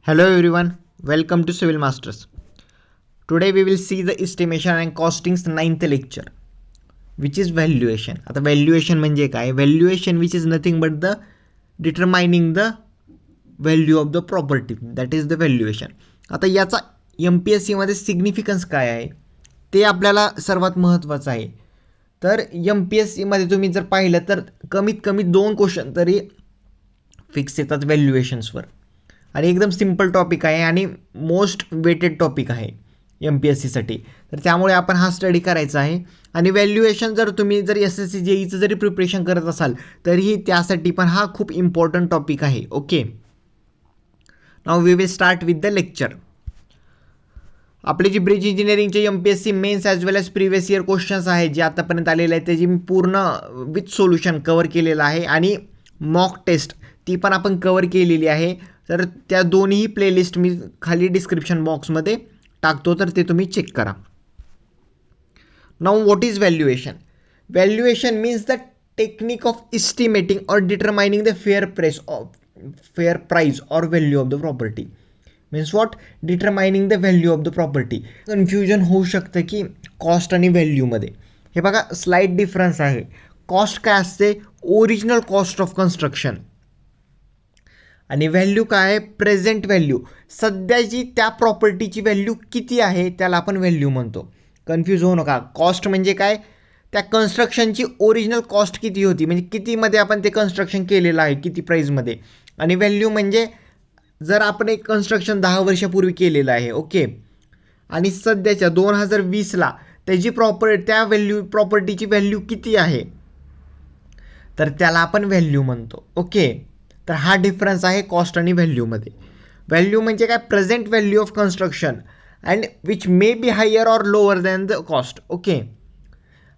Hello everyone, welcome to Civil Masters. Today we will see the estimation and costing's ninth lecture, which is valuation. आता valuation म्हणजे काय? Valuation which is nothing but the determining the value of the property, that is the valuation. आता याचा MPSC मध्ये significance काय आहे ते आपल्याला सर्वात महत्त्वाचं आहे. तर MPSC मध्ये तुम्ही जर पाहिलं तर कमीत कमी 2 क्वेश्चन तरी फिक्स येतात व्हॅल्युएशन्सवर आणि एकदम सिंपल टॉपिक आहे आणि मोस्ट वेटेड टॉपिक आहे MPSCसाठी. तर त्यामुळे आपण हा स्टडी करायचा आहे आणि व्हॅल्युएशन जर तुम्ही जर SSC JEEचं जरी प्रिपरेशन करत असाल तरीही त्यासाठी पण हा खूप इम्पॉर्टंट टॉपिक आहे. Okay, now we will start with the lecture. आपले जी ब्रिज इंजिनिअरिंगचे MPSC mains as well as previous year questions आहेत जे आतापर्यंत आलेले आहेत त्याची मी पूर्ण विथ सोल्युशन कवर केलेलं आहे आणि मॉक टेस्ट ती पण आपण कवर केलेली आहे. तर त्या दोन्ही प्लेलिस्ट मी खाली डिस्क्रिप्शन बॉक्समध्ये टाकतो, तर ते तुम्ही चेक करा. Now what is valuation? Valuation means the technique of estimating or determining the fair price or value of the property. Means what? Determining the value of the property. Confusion होऊ शकतं की cost आणि व्हॅल्यूमध्ये. हे बघा slight difference आहे. Cost काय असते? Original cost of construction. आणि व्हॅल्यू काय आहे? Present value. सध्याची त्या प्रॉपर्टीची व्हॅल्यू किती आहे त्याला आपण व्हॅल्यू म्हणतो. कन्फ्यूज होऊ नका. कॉस्ट म्हणजे काय? त्या कन्स्ट्रक्शनची ओरिजिनल कॉस्ट किती होती, म्हणजे कितीमध्ये आपण ते कन्स्ट्रक्शन केलेलं आहे, किती प्राईजमध्ये. आणि व्हॅल्यू म्हणजे जर आपण एक कन्स्ट्रक्शन 10 वर्षापूर्वी केलेलं आहे, ओके, आणि सध्याच्या 2020ला त्याची त्या प्रॉपर्टीची व्हॅल्यू किती आहे तर त्याला आपण व्हॅल्यू म्हणतो. ओके, तर हा डिफरन्स आहे कॉस्ट आणि व्हॅल्यूमध्ये. व्हॅल्यू म्हणजे काय? Present value of construction and which may be higher or lower than the cost. Okay,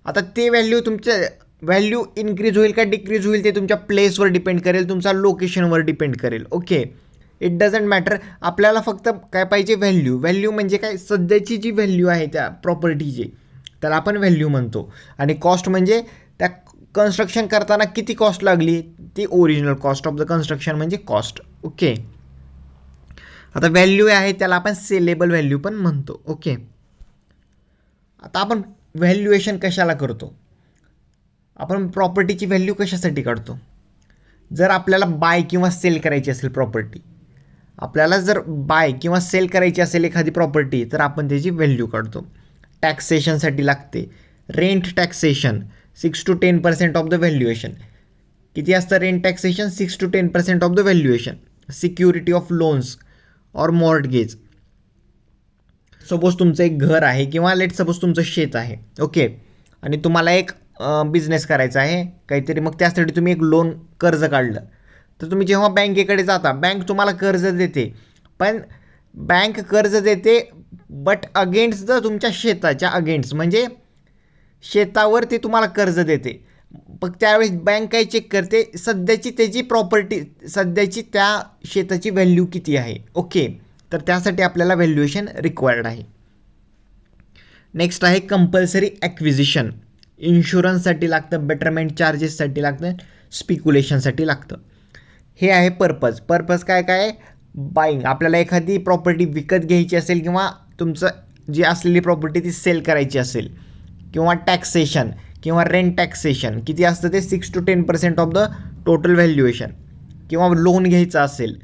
आता ते व्हॅल्यू इन्क्रीज होईल का डिक्रीज होईल ते तुमच्या प्लेसवर डिपेंड करेल, तुमच्या लोकेशनवर डिपेंड करेल. Okay, it doesn't matter. आपल्याला फक्त काय पाहिजे? व्हॅल्यू. व्हॅल्यू म्हणजे काय? सध्याची जी व्हॅल्यू आहे त्या प्रॉपर्टीची त्याला आपण व्हॅल्यू म्हणतो. आणि कॉस्ट म्हणजे त्या कन्स्ट्रक्शन करताना किती कॉस्ट लागली ती original cost of the construction म्हणजे कॉस्ट. ओके, आता व्हॅल्यू आहे त्याला आपण सेलेबल व्हॅल्यू पण म्हणतो. ओके, आता आपण व्हॅल्युएशन कशाला करतो? आपण प्रॉपर्टीची व्हॅल्यू कशासाठी काढतो? जर आपल्याला बाय किंवा सेल करायची असेल प्रॉपर्टी, आपल्याला जर बाय किंवा सेल करायची असेल एखादी प्रॉपर्टी तर आपण त्याची व्हॅल्यू काढतो. टॅक्सेशनसाठी लागते. Rent taxation 6 to 10% of the valuation. किती असतं rent taxation? 6 to 10% of the valuation. Security of loans और मॉर्टगेज. सपोज तुमचं एक घर आहे किंवा लेट सपोज तुमचं शेत आहे, ओके, आणि तुम्हाला एक बिझनेस करायचा आहे काहीतरी, मग त्यासाठी तुम्ही एक लोन कर्ज काढलं. तर तुम्ही जेव्हा बँकेकडे जाता बँक तुम्हाला कर्ज देते, पण बँक कर्ज देते बट अगेन्स्ट द तुमच्या शेताच्या अगेन्स्ट, म्हणजे शेतावर ते तुम्हाला कर्ज देते. मग त्यावेळेस बँक काय चेक करते? सध्याची त्याची प्रॉपर्टी, सध्याची त्या शेताची व्हॅल्यू किती आहे. ओके, तर त्यासाठी आपल्याला व्हॅल्युएशन रिक्वायर्ड आहे. नेक्स्ट आहे कंपल्सरी ॲक्विजिशन. इन्शुरन्ससाठी लागतं, बेटरमेंट चार्जेससाठी लागतं, स्पिक्युलेशनसाठी लागतं. हे आहे पर्पज. पर्पज काय काय? बाईंग. आपल्याला एखादी प्रॉपर्टी विकत घ्यायची असेल किंवा तुमचं जी असलेली प्रॉपर्टी ती सेल करायची असेल, किंवा टॅक्सेशन किंवा रेंट टॅक्सेशन किती असतं ते 6 to 10% of the total valuation, किंवा लोन घ्यायचं असेल,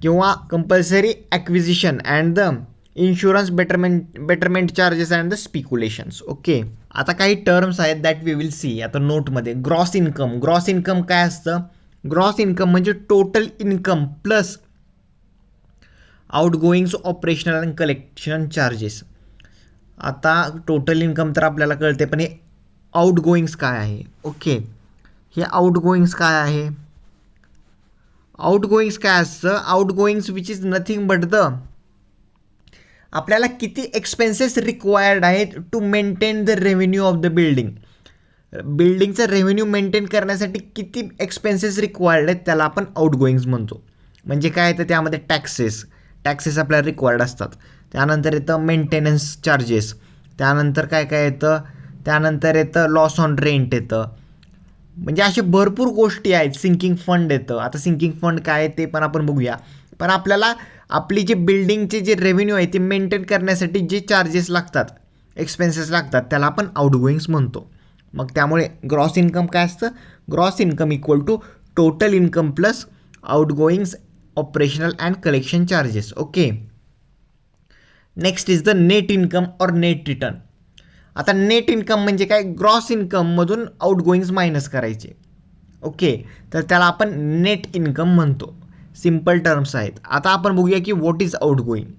किंवा compulsory acquisition and the insurance, betterment charges and the speculations. Okay, आता काही टर्म्स आहेत दॅट वी विल सी आता नोटमध्ये. Gross income. ग्रॉस इन्कम काय असतं? ग्रॉस इन्कम म्हणजे total income plus outgoings, operational and collection charges. आता टोटल इन्कम तर आपल्याला कळते, पण हे आउटगोईंग्स काय आहे? ओके, हे आउटगोईंग्स काय आहे? आउटगोईंग्स काय असतं? Outgoings which is nothing but the आपल्याला किती एक्सपेन्सेस रिक्वायर्ड आहेत to maintain the revenue of the building. बिल्डिंगचं रेव्हेन्यू मेंटेन करण्यासाठी किती एक्सपेन्सेस रिक्वायर्ड आहेत त्याला आपण आउटगोईंग्स म्हणतो. म्हणजे काय येतं त्यामध्ये? टॅक्सेस आपल्याला रिक्वायर्ड असतात. त्यानंतर येतं मेंटेनन्स चार्जेस. त्यानंतर काय काय येतं? त्यानंतर येतं लॉस ऑन रेंट येतं. म्हणजे अशा भरपूर गोष्टी आहेत. सिंकिंग फंड येतं. आता सिंकिंग फंड काय आहे ते पण आपण बघूया. पण आपल्याला आपली जी बिल्डिंगचे जे रेव्हेन्यू आहे ते मेंटेन करण्यासाठी जे चार्जेस लागतात, एक्सपेन्सेस लागतात, त्याला आपण आउटगोईंग्स म्हणतो. मग त्यामुळे ग्रॉस इन्कम काय असतं? Gross income equal to total income plus outgoings, operational and collection charges. Okay. Next is the net income or net return. आता नेट इन्कम म्हणजे काय? ग्रॉस इन्कममधून आउटगोईंग्स मायनस करायचे. ओके, तर त्याला आपण नेट इन्कम म्हणतो. सिम्पल टर्म्स आहेत. आता आपण बघूया की व्हॉट इज आउटगोईंग.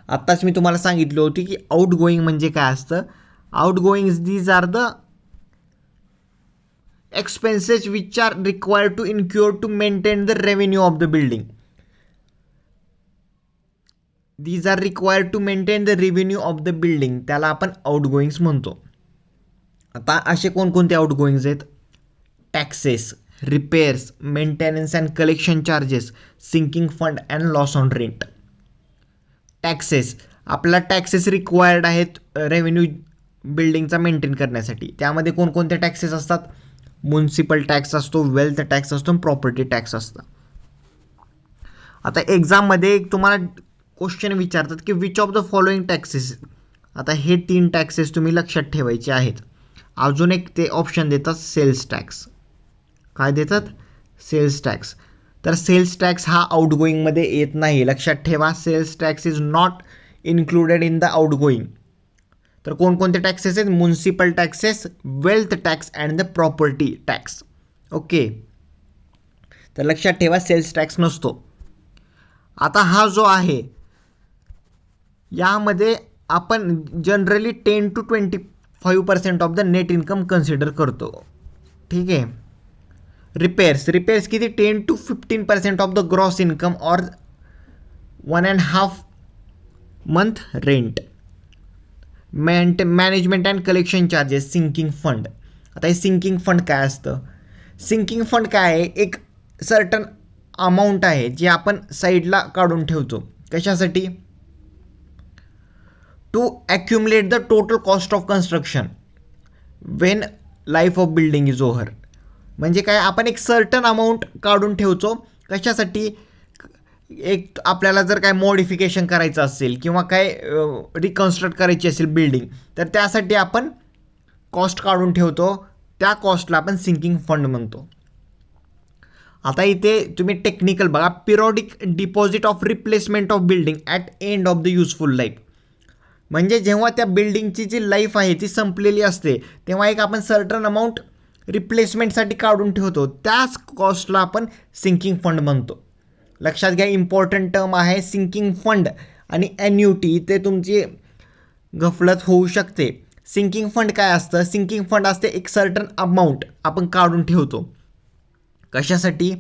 आत्ताच मी तुम्हाला सांगितलं होती की आउटगोईंग म्हणजे काय असतं. Outgoings these are the expenses which are required to incur to maintain the revenue of the building. These are required to maintain the revenue of the building. त्याला आपण आउटगोईंग्स म्हणतो. आता असे कोणकोणते आउटगोईंग्स आहेत? Taxes, repairs, maintenance and collection charges, sinking fund and loss on rent. Taxes, आपला taxes required आहेत revenue बिल्डिंगचा मेंटेन करण्यासाठी. त्यामध्ये कोणकोणते टॅक्सेस असतात? म्युनिसिपल टॅक्स असतो, वेल्थ टॅक्स असतो, प्रॉपर्टी टॅक्स असतं. आता एक्झाममध्ये तुम्हाला क्वेश्चन विचारतात की which of the following taxes. आता हे 3 टॅक्सेस तुम्ही लक्षात ठेवायचे आहेत. अजून एक ते ऑप्शन देतात सेल्स टॅक्स. काय देतात? Sales tax. तर सेल्स टॅक्स हा आउटगोईंगमध्ये येत नाही, लक्षात ठेवा. Sales tax is not included in the outgoing. तर कोणकोणते टॅक्सेस आहेत? Municipal taxes, wealth tax and the property tax. Okay, तर लक्षात ठेवा सेल्स टॅक्स नसतो. आता हा जो आहे यामध्ये आपण generally 10 to 25% of the net income consider करतो. ठीक आहे. रिपेअर्स किती? 10 to 15% of the gross income और 1.5 month rent. Management and collection charges, sinking fund. आता हे सिंकिंग फंड काय असतं? सिंकिंग फंड काय आहे? एक सर्टन अमाऊंट आहे जी आपण साईडला काढून ठेवतो. कशासाठी? To accumulate the total cost of construction when life of building is over. म्हणजे काय? आपण एक सर्टन अमाऊंट काढून ठेवतो. कशासाठी? एक आपल्याला जर काय मॉडिफिकेशन करायचं असेल किंवा काय रिकन्स्ट्रक्ट करायची असेल बिल्डिंग, तर त्यासाठी आपण कॉस्ट काढून ठेवतो. त्या कॉस्टला आपण सिंकिंग फंड म्हणतो. आता इथे तुम्ही टेक्निकल बघा. Periodic deposit of replacement of building at end of the useful life. म्हणजे जेव्हा त्या बिल्डिंगची जी लाईफ आहे ती संपलेली असते तेव्हा एक आपण सर्टन अमाऊंट रिप्लेसमेंटसाठी काढून ठेवतो. त्याच कॉस्टला आपण सिंकिंग फंड म्हणतो. लक्षात घ्या, इम्पॉर्टंट टर्म आहे सिंकिंग फंड आणि ॲन्युटी. ते तुमची गफलत होऊ शकते. सिंकिंग फंड काय असतं? सिंकिंग फंड असते एक सर्टन अमाऊंट आपण काढून ठेवतो. कशासाठी?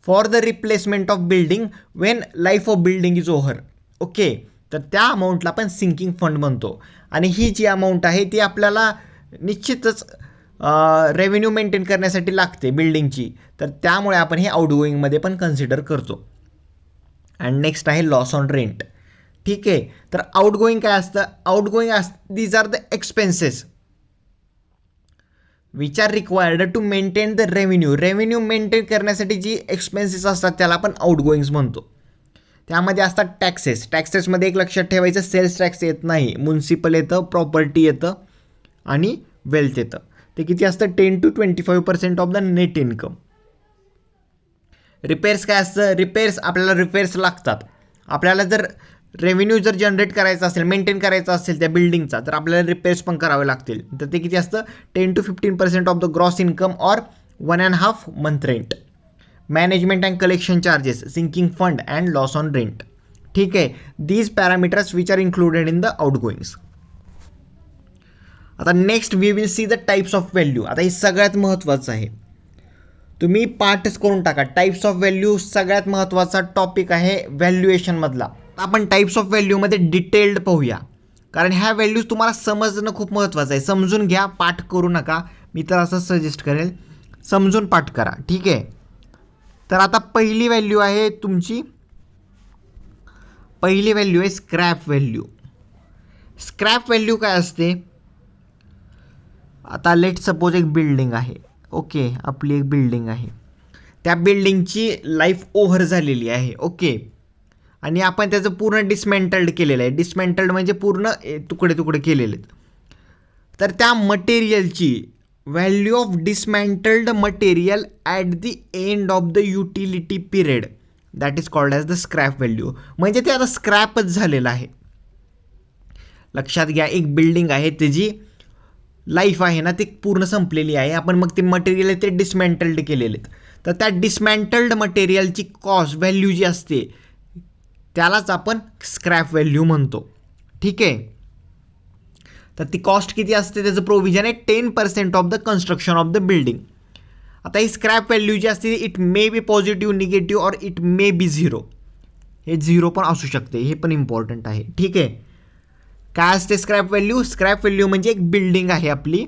For the replacement of building when life of building is over. Okay, तर त्या अमाऊंटला आपण सिंकिंग फंड म्हणतो. आणि ही जी अमाऊंट आहे ती आपल्याला निश्चितच रेव्हेन्यू मेंटेन करण्यासाठी लागते बिल्डिंगची. तर त्यामुळे आपण हे आउटगोईंगमध्ये पण कन्सिडर करतो. अँड नेक्स्ट आहे लॉस ऑन रेंट. ठीक आहे. तर आउटगोईंग काय असतं? Outgoing these are the expenses which are required to maintain the revenue. Revenue maintain करण्यासाठी जी एक्सपेन्सेस असतात त्याला आपण आउटगोईंग्स म्हणतो. त्यामध्ये असतात टॅक्सेस. टॅक्सेसमध्ये एक लक्षात ठेवायचं, सेल्स टॅक्स येत नाही, म्युनिसिपल येतं, प्रॉपर्टी येतं आणि वेल्थ येतं. ते किती असतं? 10 to 25% of the net income. Repairs काय असतं? रिपेअर्स आपल्याला रिपेअर्स लागतात. आपल्याला जर रेव्हेन्यू जर जनरेट करायचा असेल, मेंटेन करायचा असेल त्या बिल्डिंगचा, तर आपल्याला रिपेअर्स पण करावे लागतील. तर ते किती असतं? 10 to 15% of the gross income और 1.5 month rent. Management and collection charges, sinking fund and loss on rent. ठीक आहे. These parameters which are included in the outgoings. आता next we will see the types of value. आता हे सगळ्यात महत्त्वाचं आहे, तुम्ही पार्टच करून टाका. टाइप्स ऑफ व्हॅल्यू सगळ्यात महत्त्वाचा टॉपिक आहे व्हॅल्युएशनमधला. आपण टाइप्स ऑफ व्हॅल्यूमध्ये डिटेल्ड पाहूया, कारण ह्या व्हॅल्यूज तुम्हाला समजणं खूप महत्त्वाचं आहे. समजून घ्या, पाठ करू नका. मी तर असं सजेस्ट करेल, समजून पाठ करा. ठीक आहे. तर आता पहिली व्हॅल्यू आहे तुमची, पहिली व्हॅल्यू आहे स्क्रॅप व्हॅल्यू. स्क्रॅप व्हॅल्यू काय असते? आता लेट सपोज एक बिल्डिंग आहे. ओके, आपली एक बिल्डिंग आहे. त्या बिल्डिंगची लाईफ ओव्हर झालेली आहे. ओके, आणि आपण त्याचं पूर्ण डिसमेंटल्ड केलेलं आहे. डिसमेंटल्ड म्हणजे पूर्ण तुकडे तुकडे केलेले आहेत. तर त्या मटेरियलची value of dismantled material at the end of the utility period that is called as the scrap value. म्हणजे ते आता स्क्रॅपच झालेलं आहे. लक्षात घ्या, एक बिल्डिंग आहे त्याची लाईफ आहे ना ती पूर्ण संपलेली आहे. आपण मग ते मटेरियल आहे ते डिसमेंटल्ड केलेले आहेत. तर त्या डिसमेंटल्ड मटेरियलची कॉस्ट व्हॅल्यू जी असते त्यालाच आपण स्क्रॅप व्हॅल्यू म्हणतो. ठीक आहे. तर ती कॉस्ट किती असते, त्याचं प्रोव्हिजन आहे 10% of the construction of the building. आता ही स्क्रॅप व्हॅल्यू जी असते it may be positive, negative और इट मे बी झिरो. हे झिरो पण असू शकते, हे पण इम्पॉर्टंट आहे. ठीक आहे. काय असते स्क्रॅप व्हॅल्यू? स्क्रॅप व्हॅल्यू म्हणजे एक बिल्डिंग आहे आपली,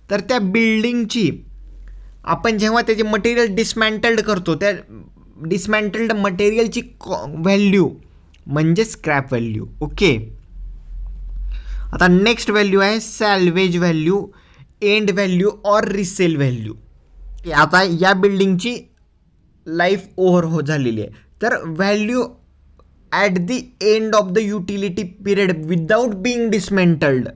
तर त्या बिल्डिंगची आपण जेव्हा त्याचे मटेरियल डिसमॅन्टल्ड करतो त्या डिसमॅन्टल्ड मटेरियलची व्हॅल्यू म्हणजे स्क्रॅप व्हॅल्यू. ओके. आता नेक्स्ट व्हॅल्यू आहे सॅल्वेज व्हॅल्यू, एंड व्हॅल्यू और रिसेल व्हॅल्यू. आता या बिल्डिंगची लाईफ ओव्हर हो झालेली आहे, तर value at the end of the utility period without being dismantled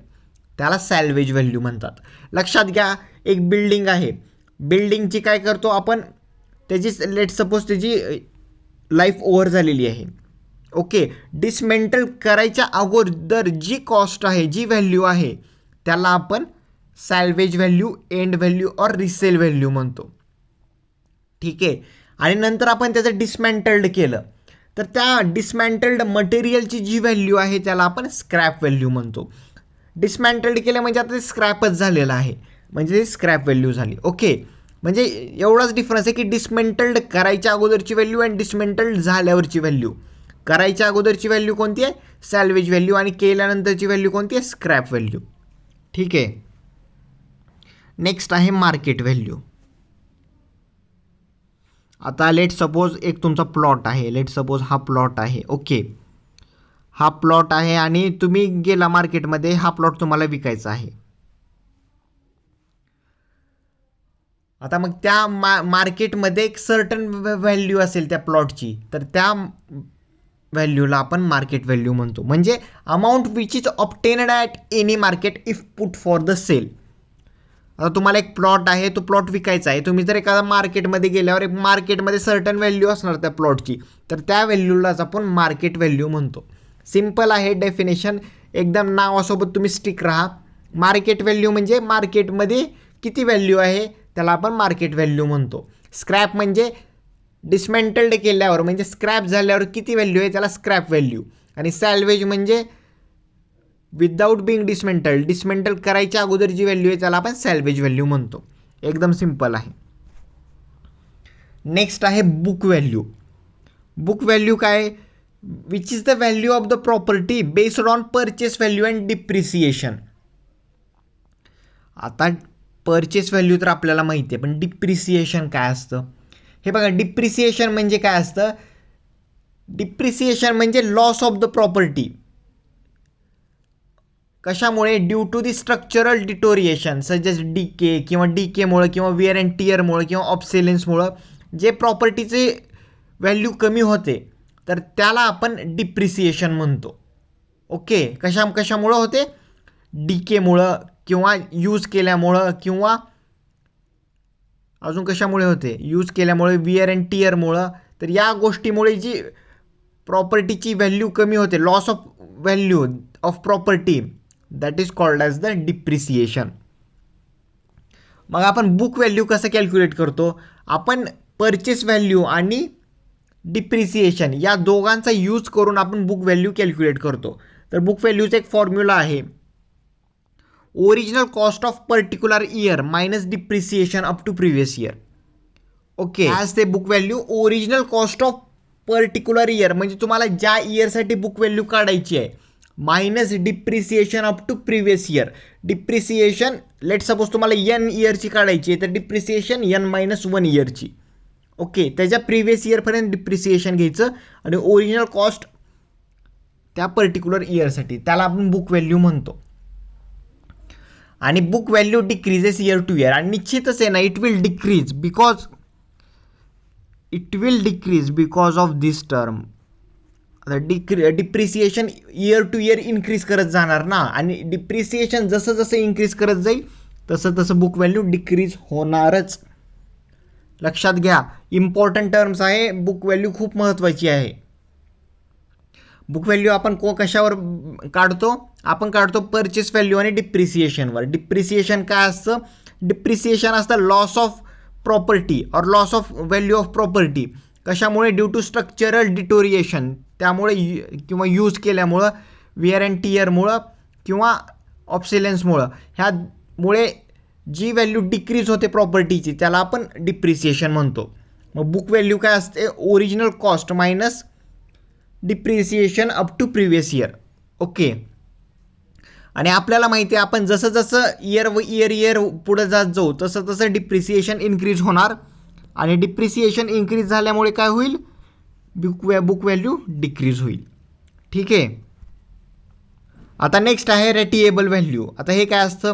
त्याला सॅल्वेज व्हॅल्यू म्हणतात. लक्षात घ्या, एक बिल्डिंग आहे, बिल्डिंगची काय करतो आपण, त्याची लेट सपोज त्याची लाईफ ओव्हर झालेली आहे. ओके. डिसमेंटल करायच्या अगोदर जी कॉस्ट आहे, जी व्हॅल्यू आहे त्याला आपण सॅल्वेज व्हॅल्यू, एंड व्हॅल्यू और रिसेल व्हॅल्यू म्हणतो. ठीक आहे. आणि नंतर आपण त्याचं डिसमॅन्टल्ड केलं तर त्या डिसमॅन्टल्ड मटेरियलची जी व्हॅल्यू आहे त्याला आपण स्क्रॅप व्हॅल्यू म्हणतो. डिसमॅन्टल्ड केलं म्हणजे आता ते स्क्रॅपच झालेलं आहे, म्हणजे ते स्क्रॅप व्हॅल्यू झाली. ओके. म्हणजे एवढाच डिफरन्स आहे की डिसमेंटल्ड करायच्या अगोदरची व्हॅल्यू आणि डिसमेंटल्ड झाल्यावरची व्हॅल्यू. करायच्या अगोदरची व्हॅल्यू कोणती आहे? Salvage value. आणि केल्यानंतरची व्हॅल्यू कोणती आहे? Scrap value. ठीक आहे. नेक्स्ट आहे मार्केट व्हॅल्यू. आता लेट सपोज एक तुमचा प्लॉट आहे, लेट सपोज हा प्लॉट आहे. ओके. हा प्लॉट आहे आणि तुम्ही गेला मार्केटमध्ये, हा प्लॉट तुम्हाला विकायचा आहे. आता मग त्या मार्केटमध्ये एक सर्टन व्हॅल्यू असेल त्या प्लॉटची, तर त्या व्हॅल्यूला आपण मार्केट व्हॅल्यू म्हणतो. म्हणजे amount which is obtained at any market if put for the sale. आता तुम्हाला एक प्लॉट आहे, तो प्लॉट विकायचा आहे. तुम्ही जर एखाद्या मार्केटमध्ये गेल्यावर एक मार्केटमध्ये सर्टन व्हॅल्यू असणार त्या प्लॉटची, तर त्या व्हॅल्यूलाच आपण मार्केट व्हॅल्यू म्हणतो. सिम्पल आहे डेफिनेशन, एकदम नावासोबत तुम्ही स्टिक राहा. मार्केट व्हॅल्यू म्हणजे मार्केटमध्ये किती व्हॅल्यू आहे त्याला आपण मार्केट व्हॅल्यू म्हणतो. स्क्रॅप म्हणजे डिसमेंटल्ड केल्यावर म्हणजे स्क्रॅप झाल्यावर किती व्हॅल्यू आहे त्याला स्क्रॅप व्हॅल्यू. आणि सॅल्वेज म्हणजे विदाऊट बिंग डिसमेंटल करायच्या अगोदर जी व्हॅल्यू आहे त्याला आपण सॅल्वेज व्हॅल्यू म्हणतो. एकदम सिम्पल आहे. नेक्स्ट आहे बुक व्हॅल्यू. बुक व्हॅल्यू काय? Which is the value of the property based on purchase value and depreciation. आता परचेस व्हॅल्यू तर आपल्याला माहिती आहे, पण डिप्रिसिएशन काय असतं हे बघा. डिप्रिसिएशन म्हणजे काय असतं? डिप्रिसिएशन म्हणजे लॉस ऑफ द प्रॉपर्टी. कशामुळे? Due to the structural deterioration such as decay, किंवा डीकेमुळं, किंवा विअर अँड टिअरमुळं, किंवा ऑब्सेलेन्समुळं जे प्रॉपर्टीचे व्हॅल्यू कमी होते तर त्याला आपण डिप्रिसिएशन म्हणतो. ओके. कशामुळं होते? डीकेमुळं, किंवा यूज केल्यामुळं, किंवा अजून कशामुळे होते? यूज केल्यामुळे, विअर अँड टिअरमुळं. तर या गोष्टीमुळे जी प्रॉपर्टीची व्हॅल्यू कमी होते, loss of value of property, that is called as the depreciation. मग आपण बुक व्हॅल्यू कसं कॅल्क्युलेट करतो? आपण परचेस व्हॅल्यू आणि डिप्रिसिएशन या दोघांचा यूज करून आपण बुक व्हॅल्यू कॅल्क्युलेट करतो. तर बुक व्हॅल्यूचा एक फॉर्म्युला आहे, original cost of particular year minus depreciation up to previous year. Okay. As ते book value original cost of particular year म्हणजे तुम्हाला ज्या इयरसाठी बुक व्हॅल्यू काढायची आहे, minus depreciation up to previous year. Depreciation let suppose तुम्हाला N इयरची काढायची आहे, तर डिप्रिसिएशन N-1 इयरची. ओके. त्याच्या प्रिव्हियस इयरपर्यंत डिप्रिसिएशन घ्यायचं आणि ओरिजिनल कॉस्ट त्या पर्टिक्युलर इयरसाठी, त्याला आपण बुक व्हॅल्यू म्हणतो. आणि book value decreases year to year. आणि निश्चितच आहे ना, it will decrease because it will decrease because of this term. आता depreciation year to year increase करत जाणार ना, आणि डिप्रिसिएशन जसं जसं इन्क्रीज करत जाईल तसं तसं बुक व्हॅल्यू डिक्रीज होणारच. लक्षात घ्या, इम्पॉर्टंट टर्म्स आहे. बुक व्हॅल्यू खूप महत्त्वाची आहे. बुक व्हॅल्यू आपण कशावर काढतो? आपण काढतो परचेस व्हॅल्यू आणि डिप्रिसिएशनवर. डिप्रिसिएशन काय असतं? डिप्रिसिएशन असतं लॉस ऑफ प्रॉपर्टी और loss of value of property. कशामुळे? ड्यू टू स्ट्रक्चरल डिटोरिएशन, त्यामुळे किंवा यूज केल्यामुळं, विअर अँड टिअरमुळं किंवा ऑब्सिलेन्समुळं, ह्यामुळे जी व्हॅल्यू डिक्रीज होते प्रॉपर्टीची त्याला आपण डिप्रिसिएशन म्हणतो. मग बुक व्हॅल्यू काय असते? Original cost minus depreciation up to previous year. Okay. आणि आपल्याला माहिती आहे आपण जसं जसं इयर पुढे जात जाऊ तसं तसं डिप्रिसिएशन इन्क्रीज होणार, आणि डिप्रिसिएशन इन्क्रीज झाल्यामुळे काय होईल? बुक व्हॅल्यू डिक्रीज होईल. ठीक आहे. आता नेक्स्ट आहे रेटिएबल व्हॅल्यू. आता हे काय असतं?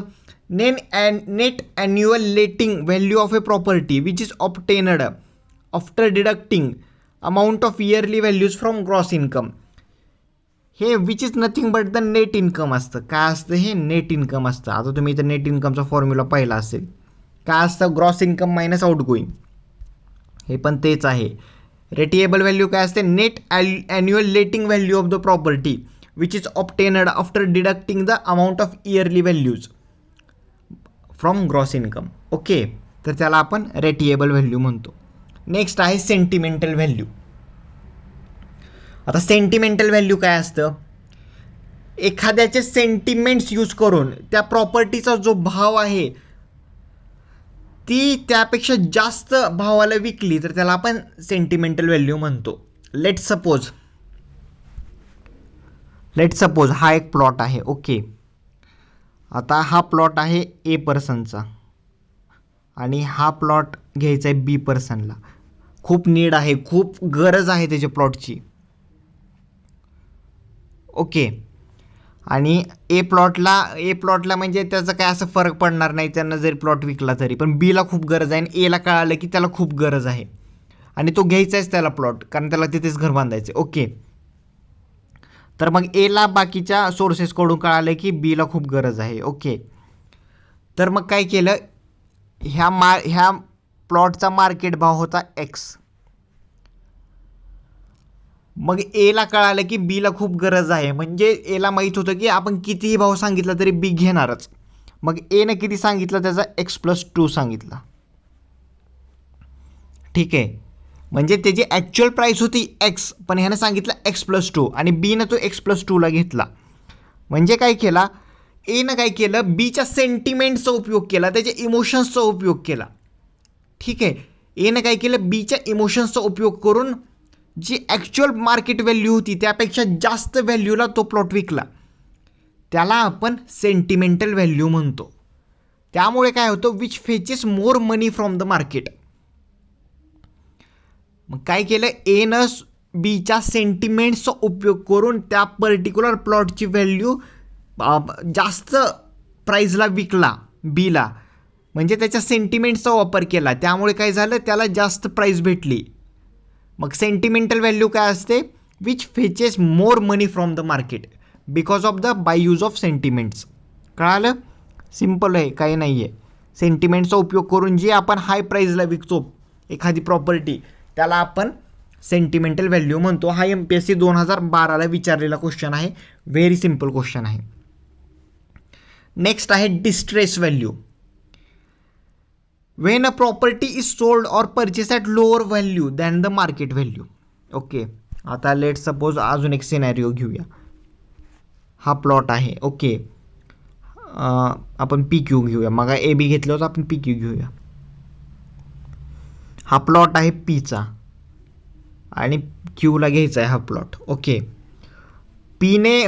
Net annual letting value of a property which is obtained after deducting amount of yearly values from gross income. हे which is nothing but the net income असतं. काय असतं? हे नेट इन्कम असतं. आता तुम्ही इथं नेट इन्कमचा फॉर्म्युला पाहिला असेल. काय असतं? Gross income minus out going. हे पण तेच आहे. रेटिएबल व्हॅल्यू काय असते? Net annual letting value of the property which is obtained after deducting the amount of yearly values from gross income. Okay. तर त्याला आपण रेटिएबल व्हॅल्यू म्हणतो. नेक्स्ट आहे सेंटिमेंटल व्हॅल्यू. आता सेंटिमेंटल व्हॅल्यू काय असतं? एखाद्याचे सेंटिमेंट्स यूज करून त्या प्रॉपर्टीचा जो भाव आहे ती त्यापेक्षा जास्त भावाला विकली तर त्याला आपण सेंटिमेंटल व्हॅल्यू म्हणतो. लेट सपोज हा एक प्लॉट आहे. ओके. आता हा प्लॉट आहे ए पर्सनचा आणि हा प्लॉट घ्यायचा आहे बी पर्सनला. खूप नीड आहे, खूप गरज आहे त्याच्या प्लॉटची. ओके. आणि ए प्लॉटला म्हणजे त्याचा काय असं फरक पडणार नाही त्यांना जरी प्लॉट विकला तरी, पण बीला खूप गरज आहे आणि एला कळालं की त्याला खूप गरज आहे आणि तो घ्यायचाच त्याला प्लॉट, कारण त्याला तिथेच घर बांधायचं. ओके. तर मग एला बाकीच्या सोर्सेसकडून कळालं की बीला खूप गरज आहे. ओके. तर मग काय केलं? ह्या प्लॉटचा मार्केट भाव होता एक्स. मग एला कळालं की बीला खूप गरज आहे, म्हणजे एला माहीत होतं की आपण कितीही भाव सांगितला तरी बी घेणारच. मग एनं किती सांगितलं? त्याचा x+2 सांगितला. ठीक आहे. म्हणजे त्याची ॲक्च्युअल प्राईस होती एक्स, पण ह्यानं सांगितलं x+2 आणि बीनं तो x+2ला घेतला. म्हणजे काय केला? एनं काय केलं? बीच्या सेंटिमेंटचा उपयोग केला, त्याच्या इमोशन्सचा उपयोग केला. ठीक आहे. एनं काय केलं? बीच्या इमोशन्सचा उपयोग करून जी ॲक्च्युअल मार्केट व्हॅल्यू होती त्यापेक्षा जास्त व्हॅल्यूला तो प्लॉट विकला. त्याला आपण सेंटिमेंटल व्हॅल्यू म्हणतो. त्यामुळे काय होतं? Which फेचेस more money from the market. मग काय केलं? एनं बीच्या सेंटिमेंट्सचा उपयोग करून त्या पर्टिक्युलर प्लॉटची व्हॅल्यू जास्त प्राईजला विकला बीला, म्हणजे त्याच्या सेंटिमेंट्सचा वापर केला. त्यामुळे काय झालं? त्याला जास्त प्राईज भेटली. मग सेंटिमेंटल व्हॅल्यू काय असते? Which फेचेस more money from the market because of the by use of sentiments. कळालं? सिम्पल आहे, काही नाही आहे. सेंटिमेंटचा उपयोग करून जी आपण हाय प्राईजला विकतो एखादी प्रॉपर्टी त्याला आपण सेंटिमेंटल व्हॅल्यू म्हणतो. हा MPSC 2012ला विचारलेला क्वेश्चन आहे. व्हेरी सिम्पल क्वेश्चन आहे. नेक्स्ट आहे distress value. when a property is sold or purchased at lower value than the market value. Okay. आता लेट सपोज अजून एक सिनॅरिओ घेऊया. हा प्लॉट आहे. ओके. आपण PQ घेऊया. मग AB घेतलं होतं, आपण PQ घेऊया. हा प्लॉट आहे पीचा आणि क्यूला घ्यायचा आहे हा प्लॉट. ओके. पीने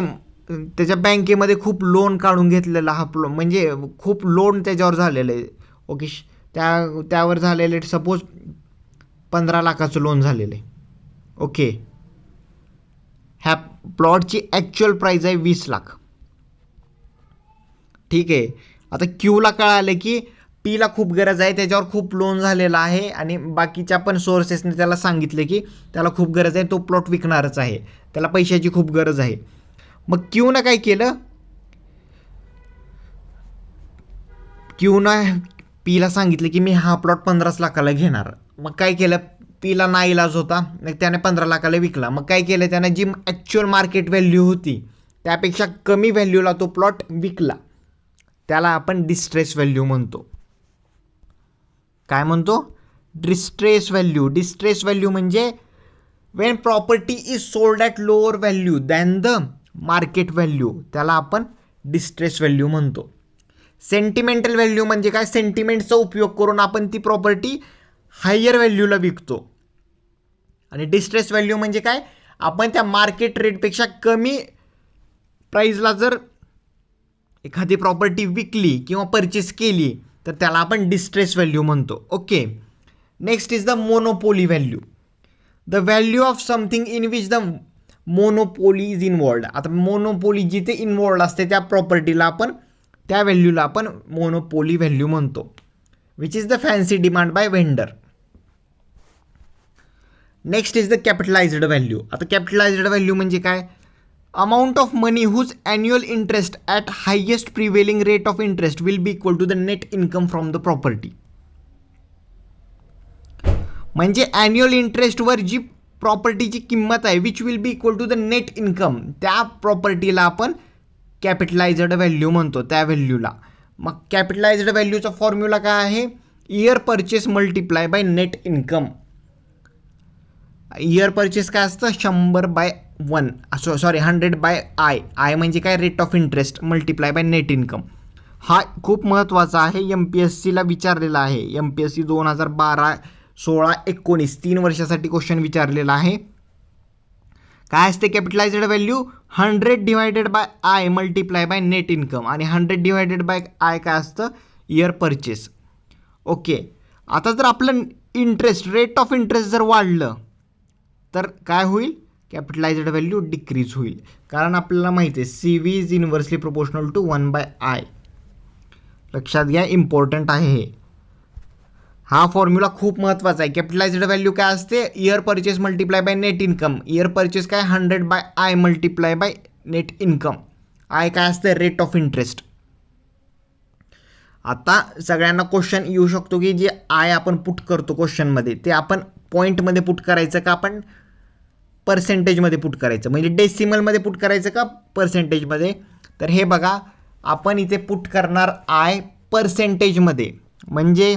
त्याच्या बँकेमध्ये खूप लोन काढून घेतलेला हा प्लॉट, म्हणजे खूप लोन त्याच्यावर झालेलं आहे. ओके. त्यावर झालेले सपोज 15 लाखाचं लोन झालेलं आहे. ओके. ह्या प्लॉटची ॲक्च्युअल प्राईज आहे 20 लाख. ठीक आहे. आता क्यूला कळालं की पीला खूप गरज आहे, त्याच्यावर खूप लोन झालेला आहे आणि बाकीच्या पण सोर्सेसने त्याला सांगितले की त्याला खूप गरज आहे, तो प्लॉट विकणारच आहे, त्याला पैशाची खूप गरज आहे. मग क्यूनं काय केलं, क्यूनं पीला सांगितलं की मी हा प्लॉट 15 लाखाला घेणार. मग काय केलं, पीला नाईलाज होता, त्याने 15 लाखाला विकला. मग काय केलं, त्याने जी ॲक्च्युअल मार्केट व्हॅल्यू होती त्यापेक्षा कमी व्हॅल्यूला तो प्लॉट विकला. त्याला आपण डिस्ट्रेस व्हॅल्यू म्हणतो. काय म्हणतो, डिस्ट्रेस व्हॅल्यू. डिस्ट्रेस व्हॅल्यू म्हणजे Wien property is sold at lower value than the market value, त्याला आपण डिस्ट्रेस व्हॅल्यू म्हणतो. सेंटिमेंटल व्हॅल्यू म्हणजे काय, सेंटिमेंटचा उपयोग करून आपण ती प्रॉपर्टी हायर व्हॅल्यूला विकतो. आणि डिस्ट्रेस व्हॅल्यू म्हणजे काय, आपण त्या मार्केट रेटपेक्षा कमी प्राईजला जर एखादी प्रॉपर्टी विकली किंवा परचेस केली तर त्याला आपण डिस्ट्रेस व्हॅल्यू म्हणतो. Okay. Next is the monopoly value. The value of something in which the monopoly is involved. आता मोनोपोली जिथे इन्वॉल्ड असते त्या प्रॉपर्टीला आपण, त्या व्हॅल्यूला आपण मोनोपोली व्हॅल्यू म्हणतो, which is the fancy demand by vendor. Next is the capitalised value. आता कॅपिटलाइज्ड व्हॅल्यू म्हणजे काय, amount of money whose annual interest at highest prevailing rate of interest will be equal to the net income from the property. म्हणजे annual इंटरेस्टवर जी प्रॉपर्टीची किंमत आहे which will be equal to the net income, त्या प्रॉपर्टीला आपण capitalised value म्हणतो, त्या व्हॅल्यूला. मग कॅपिटलाइज्ड व्हॅल्यूचा फॉर्म्युला काय आहे, year purchase multiply by net income. Year purchase काय असतं, 100/1, सॉरी 100/I. आय म्हणजे काय, rate of interest multiply by net income. हा खूप महत्त्वाचा आहे, MPSCला विचारलेला आहे. MPSC 2012, 16, 19 3 वर्षासाठी क्वेश्चन विचारलेला आहे. काय असते capitalised value, 100/I multiply by net income. आणि 100/I काय असतं, इयर परचेस. ओके. आता जर आपलं इंटरेस्ट, रेट ऑफ इंटरेस्ट जर वाढलं तर काय होईल, कॅपिटलाइज्ड व्हॅल्यू डिक्रीज होईल. कारण आपल्याला माहिती आहे CV is inversely proportional to 1/I. लक्षात घ्या, इम्पॉर्टंट आहे हे. हा फॉर्म्युला खूप महत्त्वाचा आहे. कॅपिटलाइज्ड व्हॅल्यू काय असते, year purchase multiply by net income. Year purchase काय, 100/I multiply by net income. I काय असते, रेट ऑफ इंटरेस्ट. आता सगळ्यांना क्वेश्चन येऊ शकतो की जे आय आपण पुट करतो क्वेश्चनमध्ये ते आपण पॉईंटमध्ये पुट करायचं का आपण पर्सेंटेजमध्ये पुट करायचं, म्हणजे डेसिमलमध्ये पुट करायचं का पर्सेंटेजमध्ये. तर हे बघा, आपण इथे पुट करणार आय पर्सेंटेजमध्ये. म्हणजे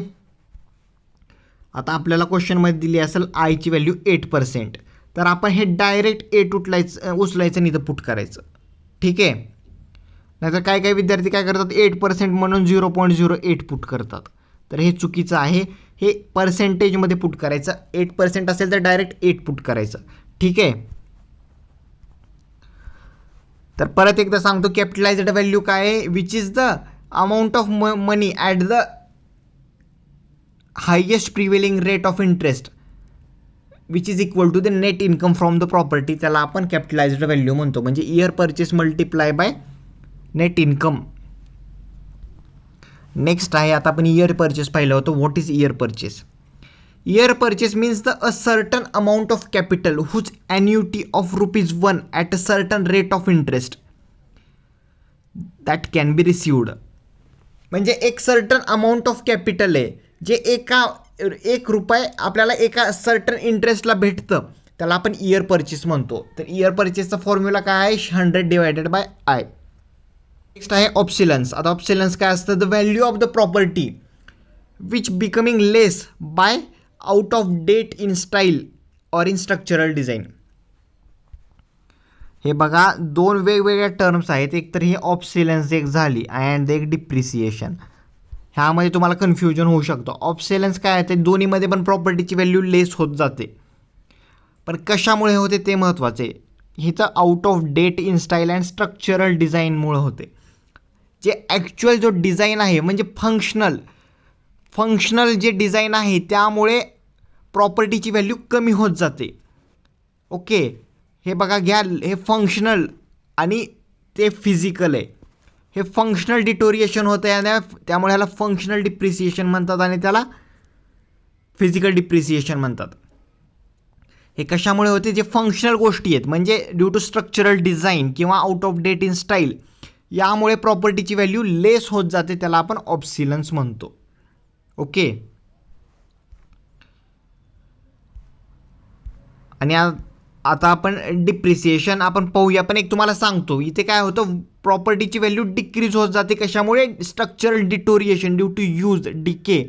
आता आपल्याला क्वेश्चनमध्ये दिली असेल आयची व्हॅल्यू 8%, तर आपण हे डायरेक्ट 8 उचलायचं आणि इथं पुट करायचं. ठीक आहे. नाहीतर काय काय विद्यार्थी काय करतात, 8% म्हणून 0.08 पुट करतात, तर हे चुकीचं आहे. हे पर्सेंटेजमध्ये पुट करायचं. 8% असेल तर डायरेक्ट 8 पुट करायचं. ठीक आहे. तर परत एकदा सांगतो, कॅपिटलाइज्ड व्हॅल्यू काय आहे, which is the amount of money at the highest prevailing rate of interest which is equal to the net income from the property, त्याला आपण कॅपिटलाइज्ड व्हॅल्यू म्हणतो. म्हणजे year purchase multiply by net income. Next आहे, आता आपण year purchase पाहिलं होतं. What is year purchase. Year purchase means the a certain amount of capital whose annuity of ₹1 at a certain rate of interest that can be received. म्हणजे एक certain amount of capital आहे जे ₹1 आपल्याला एका certain इंटरेस्टला भेटतं, त्याला आपण year purchase म्हणतो. तर इयर परचेसचा फॉर्म्युला काय आहे, 100/I. नेक्स्ट आहे ऑप्सिलन्स. आता ऑप्सिलन्स काय असतं, the value of the property which becoming less by out of date in style or in structural design. हे बघा, दोन वेगवेगळ्या टर्म्स आहेत. एक तर ही ऑप्सिलन्स एक झाली अँड एक डिप्रिसिएशन. ह्यामध्ये तुम्हाला कन्फ्युजन होऊ शकतं. ऑप्सिलन्स काय आहे, ते दोन्हीमध्ये पण प्रॉपर्टीची व्हॅल्यू लेस होत जाते, पण कशामुळे होते ते महत्त्वाचे. हिचं out of date in style and structural डिझाईनमुळे होते. जे ॲक्च्युअल जो डिझाईन आहे म्हणजे फंक्शनल जे डिझाईन आहे त्यामुळे प्रॉपर्टीची व्हॅल्यू कमी होत जाते. ओके. हे बघा घ्या, हे फंक्शनल आणि ते फिजिकल आहे. हे फंक्शनल डिटोरिएशन होतं आणि त्यामुळे ह्याला फंक्शनल डिप्रिसिएशन म्हणतात आणि त्याला फिजिकल डिप्रिसिएशन म्हणतात. हे कशामुळे होते? जे फंक्शनल गोष्टी आहेत म्हणजे ड्यू टू स्ट्रक्चरल डिझाईन किंवा out of date in style, यामुळे प्रॉपर्टीची व्हॅल्यू लेस होत जाते, त्याला आपण ऑब्सिलन्स म्हणतो. ओके. आणि आता आपण डिप्रिसिएशन आपण पाहूया. पण एक तुम्हाला सांगतो, इथे काय होतं, प्रॉपर्टीची व्हॅल्यू डिक्रीज होत जाते. कशामुळे? Structural deterioration due to use, decay,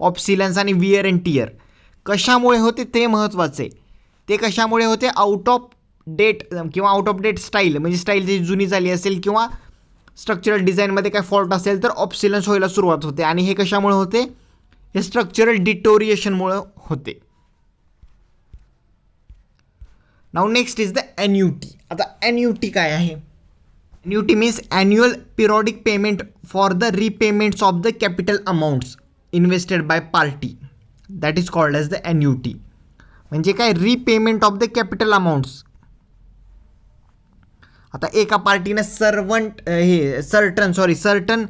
obsolescence आणि विअर अँड टियर. कशामुळे होते ते महत्त्वाचं आहे. ते कशामुळे होते? आउट ऑफ डेट किंवा आउट ऑफ डेट स्टाईल, म्हणजे स्टाईल जी जुनी झाली असेल किंवा स्ट्रक्चरल डिझाईनमध्ये काय फॉल्ट असेल तर ऑब्सिलन्स व्हायला सुरुवात होते. आणि हे कशामुळे होते? हे स्ट्रक्चरल डिटोरिएशनमुळे होते. Now next is the annuity. आता एन्युटी काय आहे? Annuity means annual periodic payment for the repayments of the capital amounts invested by party, that is called as the annuity. म्हणजे काय? Repayment of the capital amounts. आता एका पार्टीने certain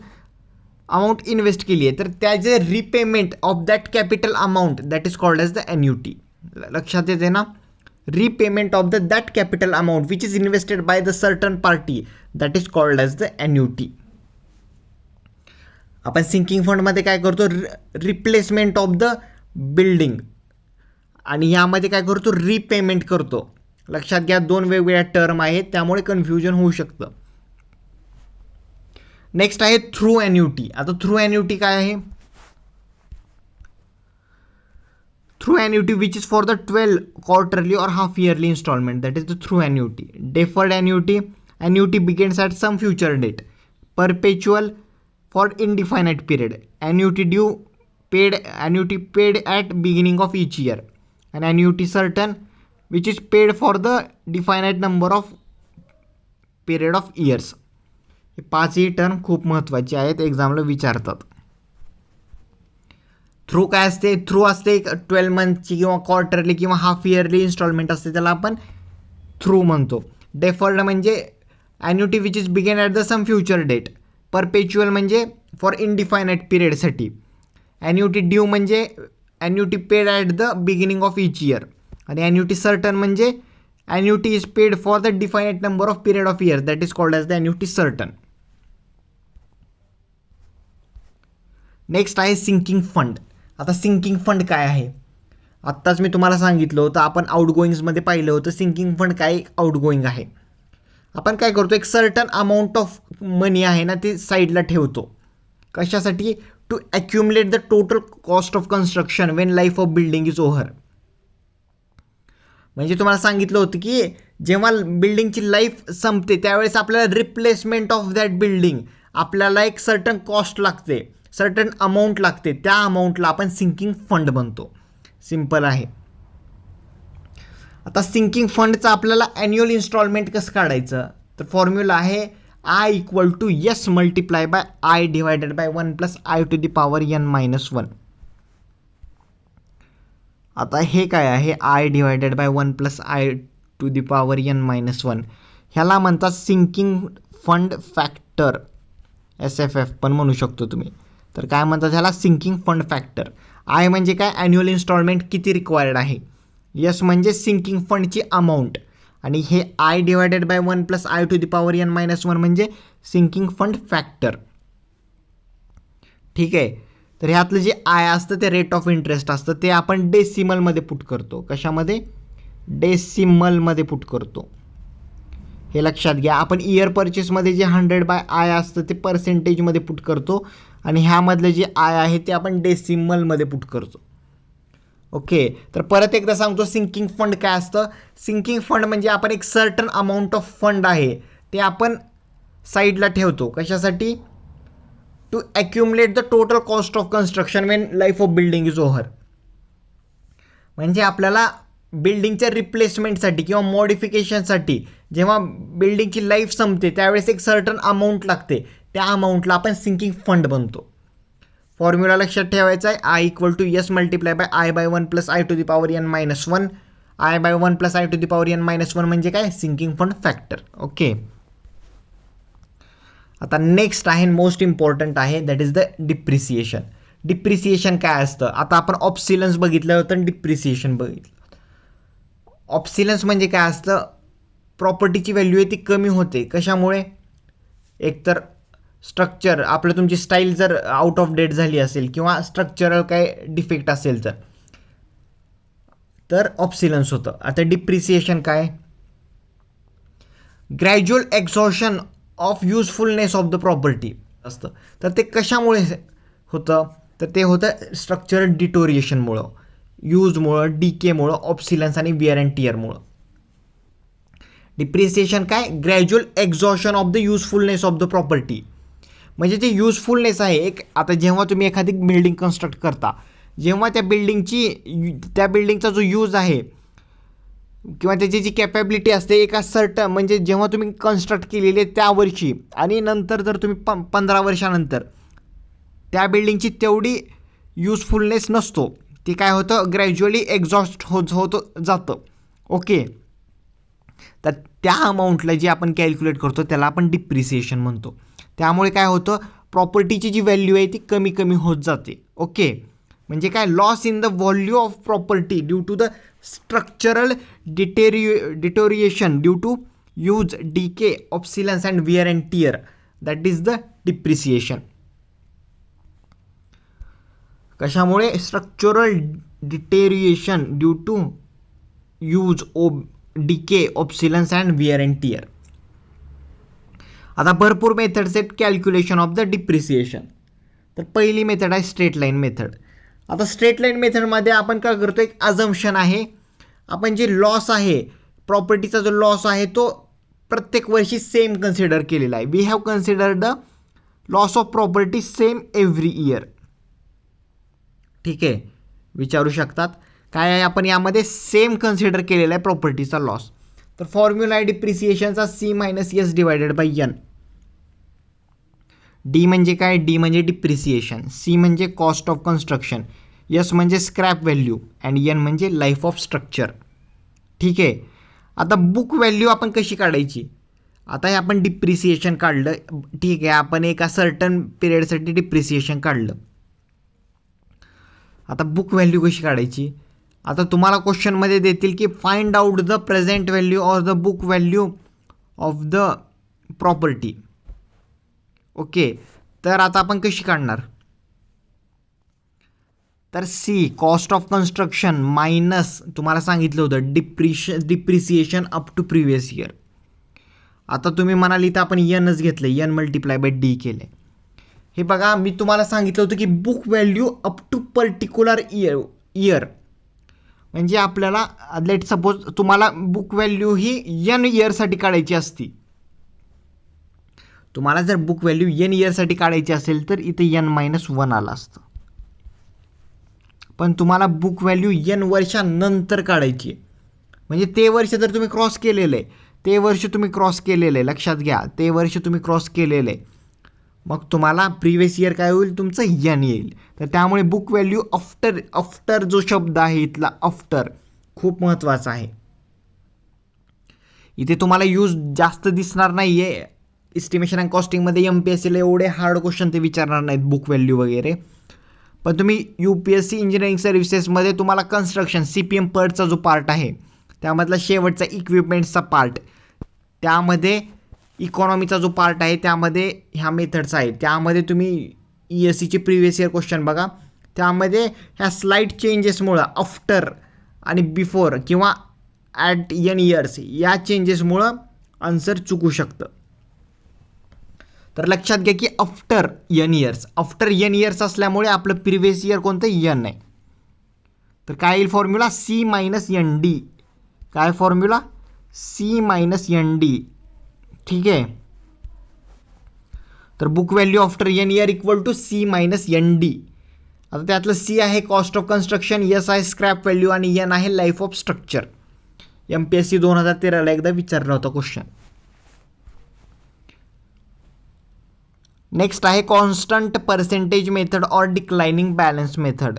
amount invest केली आहे, तर त्याचे repayment of that capital amount that is called as the annuity. लक्षात येते ना? Repayment of that capital amount which is invested by the certain party that is called as the annuity. आपण sinking फंडमध्ये काय करतो? रिप्लेसमेंट ऑफ द बिल्डिंग, आणि यामध्ये काय करतो? रिपेमेंट करतो. लक्षात घ्या, दोन वेगवेगळ्या टर्म आहेत, त्यामुळे कन्फ्युजन होऊ शकतं. नेक्स्ट आहे थ्रू एन्युटी. आता थ्रू एन्युटी काय आहे? Through annuity which is for the 12 quarterly और half yearly instalment, that is the through annuity. Deferred annuity, annuity begins at some future date. Perpetual for indefinite period. Annuity due paid, annuity paid at beginning of each year. And annuity certain which is paid for the definite number of period of years. हे पाचही term खूप महत्त्वाचे आहेत, एक्झामला विचारतात. Through काय असते? Through असते 12 मंथची किंवा क्वार्टरली किंवा हाफ इयरली इन्स्टॉलमेंट असते, त्याला आपण थ्रू म्हणतो. डेफर्ड म्हणजे annuity which is begin at the some future date. Perpetual म्हणजे फॉर इनडिफायनाईट पिरियडसाठी. ॲन्युटी ड्यू म्हणजे annuity paid at the beginning of each year. आणि ॲन्युटी सर्टन म्हणजे annuity is paid for the definite number of period of year, that is called as the annuity certain. Next आहे sinking fund. आता sinking fund काय आहे? आत्ताच मी तुम्हाला सांगितलं होतं, आपण आउटगोईंग्समध्ये पाहिलं होतं सिंकिंग फंड काय आउटगोईंग आहे. आपण काय करतो? एक सर्टन अमाऊंट ऑफ मनी आहे ना, ते साईडला ठेवतो. कशासाठी? To accumulate the total cost of construction when life of building is over. म्हणजे तुम्हाला सांगितलं होतं की जेव्हा बिल्डिंगची लाईफ संपते त्यावेळेस आपल्याला रिप्लेसमेंट ऑफ दॅट बिल्डिंग, आपल्याला एक सर्टन कॉस्ट लागते, सर्टन अमाऊंट लागते, त्या अमाऊंटला आपण सिंकिंग फंड बनतो. सिम्पल आहे. आता सिंकिंग फंडचं आपल्याला ॲन्युअल इन्स्टॉलमेंट कसं काढायचं? तर फॉर्म्युला आहे I equal to S multiply by I divided by 1 plus I to the power n-1. आता हे काय आहे? I divided by 1 plus I to the power n-1. ह्याला म्हणतात सिंकिंग फंड फॅक्टर, SFF पण म्हणू शकतो तुम्ही. तर काय म्हणतात ह्याला? Sinking fund factor. आय म्हणजे काय? ॲन्युअल इन्स्टॉलमेंट किती रिक्वायर्ड आहे. यस म्हणजे सिंकिंग फंडची अमाऊंट, आणि हे I divided by 1 plus I to the power n-1 म्हणजे सिंकिंग फंड फॅक्टर. ठीक आहे. तर ह्यातलं जे आय असतं ते रेट ऑफ इंटरेस्ट असतं, ते आपण डेसिमलमध्ये पुट करतो. कशामध्ये? डेसिमलमध्ये पुट करतो. हे लक्षात घ्या. आपण इयर परचेसमध्ये जे 100/I असतं ते पर्सेंटेजमध्ये पुट करतो, आणि ह्यामधलं जे आय आहे ते आपण डेसिमलमध्ये पुट करतो. ओके. तर परत एकदा सांगतो, सिंकिंग फंड काय असतं? सिंकिंग फंड म्हणजे आपण एक सर्टन अमाऊंट ऑफ फंड आहे ते आपण साईडला ठेवतो. कशासाठी? To accumulate the total cost of construction when life of building is over. म्हणजे आपल्याला बिल्डिंगच्या रिप्लेसमेंटसाठी किंवा मॉडिफिकेशनसाठी जेव्हा बिल्डिंगची लाईफ संपते त्यावेळेस एक सर्टन अमाऊंट लागते, त्या अमाऊंटला आपण सिंकिंग फंड बनतो. फॉर्म्युला लक्षात ठेवायचा आहे. I equal to S multiply by I by 1 plus I to the power n-1. I by 1 plus I to the power n-1 म्हणजे काय? Sinking fund factor. ओके. आता नेक्स्ट आहे मोस्ट इम्पॉर्टंट आहे, that is the depreciation. Depreciation काय असतं? आता आपण ऑब्सिलन्स बघितलं होतं आणि डिप्रिसिएशन बघितलं. ऑब्सिलन्स म्हणजे काय असतं? प्रॉपर्टीची व्हॅल्यू आहे ती कमी होते. कशामुळे? एकतर स्ट्रक्चर आपलं, तुमची स्टाईल जर आउट ऑफ डेट झाली असेल किंवा स्ट्रक्चरल काय डिफेक्ट असेल तर ऑब्सिलन्स होतं. आता डिप्रिसिएशन काय? Gradual exhaustion of usefulness of the property असतं. तर ते कशामुळे होतं? तर ते होतं स्ट्रक्चरल डिटोरिएशनमुळं, यूजमुळं, डीकेमुळं, ऑब्सिलन्स आणि विअर अँड टिअरमुळं. डिप्रिसिएशन काय? Gradual exhaustion of the usefulness of the property. म्हणजे ते युजफुलनेस आहे एक. आता जेव्हा तुम्ही एखादी बिल्डिंग कन्स्ट्रक्ट करता, जेव्हा त्या बिल्डिंगचा जो यूज आहे किंवा त्याची जी कॅपॅबिलिटी असते एका सर्टन, म्हणजे जेव्हा तुम्ही कन्स्ट्रक्ट केलेली आहे त्या वर्षी आणि नंतर जर तुम्ही 15 वर्षानंतर त्या बिल्डिंगची तेवढी युजफुलनेस नसतो, ती काय होतं? ग्रॅज्युअली एक्झॉस्ट होत जातं. ओके, तर त्या अमाऊंटला जी आपण कॅल्क्युलेट करतो त्याला आपण डिप्रिसिएशन म्हणतो. त्यामुळे काय होतं? प्रॉपर्टीची जी व्हॅल्यू आहे ती कमी कमी होत जाते. ओके, म्हणजे काय? Loss in the value of property due to the structural deterioration due to use, decay, obsolescence and wear and tear, that is the depreciation. कशामुळे? Structural deterioration due to use, decay, obsolescence and wear and tear. आता भरपूर methods आहेत calculation of the depreciation. तर पहिली method आहे straight line method. आता straight line मेथडमध्ये आपण काय करतो? एक अझम्पशन आहे, आपण जे लॉस आहे, प्रॉपर्टीचा जो लॉस आहे तो प्रत्येक वर्षी सेम कन्सिडर केलेला आहे. We have consider the loss of property same every year. ठीक आहे, विचारू शकतात काय आहे? आपण यामध्ये सेम कन्सिडर केलेला आहे प्रॉपर्टीचा लॉस. तर फॉर्म्युला आहे डिप्रिसिएशनचा C - S divided by N. D म्हणजे काय? डी म्हणजे डिप्रिसिएशन, C म्हणजे कॉस्ट ऑफ कन्स्ट्रक्शन, S म्हणजे स्क्रॅप व्हॅल्यू अँड N म्हणजे लाईफ ऑफ स्ट्रक्चर. ठीक आहे, आता बुक व्हॅल्यू आपण कशी काढायची? आता हे आपण डिप्रिसिएशन काढलं, ठीक आहे, आपण एका सर्टन पिरियडसाठी डिप्रिसिएशन काढलं. आता बुक व्हॅल्यू कशी काढायची? आता तुम्हाला क्वेश्चनमध्ये देतील की find out the present value or the book value of the property. Okay, तर आता आपण कशी काढणार? तर C cost of construction minus तुम्हाला सांगितलं होतं depreciation up to previous year. आता तुम्ही म्हणाल इथं आपण Nच घेतलं, N मल्टिप्लाय बाय D केले. हे बघा, मी तुम्हाला सांगितलं होतं की book value up to particular year, म्हणजे आपल्याला लेट सपोज तुम्हाला बुक व्हॅल्यू ही N इयरसाठी काढायची असती. तुम्हाला जर बुक व्हॅल्यू N इयरसाठी काढायची असेल तर इथे N-1 आलं असतं. पण तुम्हाला बुक व्हॅल्यू N वर्षानंतर काढायची, म्हणजे ते वर्ष जर तुम्ही क्रॉस केलेलं आहे, ते वर्ष तुम्ही क्रॉस केलेलं आहे, लक्षात घ्या, ते वर्ष तुम्ही क्रॉस केलेलं आहे, मग तुम्हाला प्रिव्हियस इयर काय होईल? तुमचं N येईल. तर त्यामुळे बुक व्हॅल्यू आफ्टर जो शब्द आहे इथला आफ्टर खूप महत्त्वाचा आहे. इथे तुम्हाला यूज जास्त दिसणार नाही आहे. एस्टिमेशन अँड कॉस्टिंगमध्ये MPSCला एवढे हार्ड क्वेश्चन ते विचारणार नाहीत बुक व्हॅल्यू वगैरे. पण तुम्ही UPSC इंजिनिअरिंग सर्व्हिसेसमध्ये तुम्हाला कन्स्ट्रक्शन CPM पर्टचा जो पार्ट आहे त्यामधला शेवटचा इक्विपमेंट्सचा पार्ट, त्यामध्ये इकॉनॉमीचा जो पार्ट आहे त्यामध्ये ह्या मेथड्स आहेत. त्यामध्ये तुम्ही ESCचे प्रिव्हियस इयर क्वेश्चन बघा, त्यामध्ये ह्या स्लाईट चेंजेसमुळं आफ्टर आणि बिफोर किंवा ॲट N इयर्स या चेंजेसमुळं आन्सर चुकू शकतं. तर लक्षात घ्या की आफ्टर N इयर्स असल्यामुळे आपलं प्रिव्हियस इयर कोणतं? N आहे. तर काय येईल फॉर्म्युला? C - ND. काय फॉर्म्युला? C - ND. ठीक आहे, तर book value after N year equal to C - ND. आता त्यातलं C आहे कॉस्ट ऑफ कन्स्ट्रक्शन, S आहे स्क्रॅप व्हॅल्यू आणि N आहे लाईफ ऑफ स्ट्रक्चर. MPSC 2013ला एकदा विचारला होता क्वेश्चन. नेक्स्ट आहे constant percentage method or declining balance method.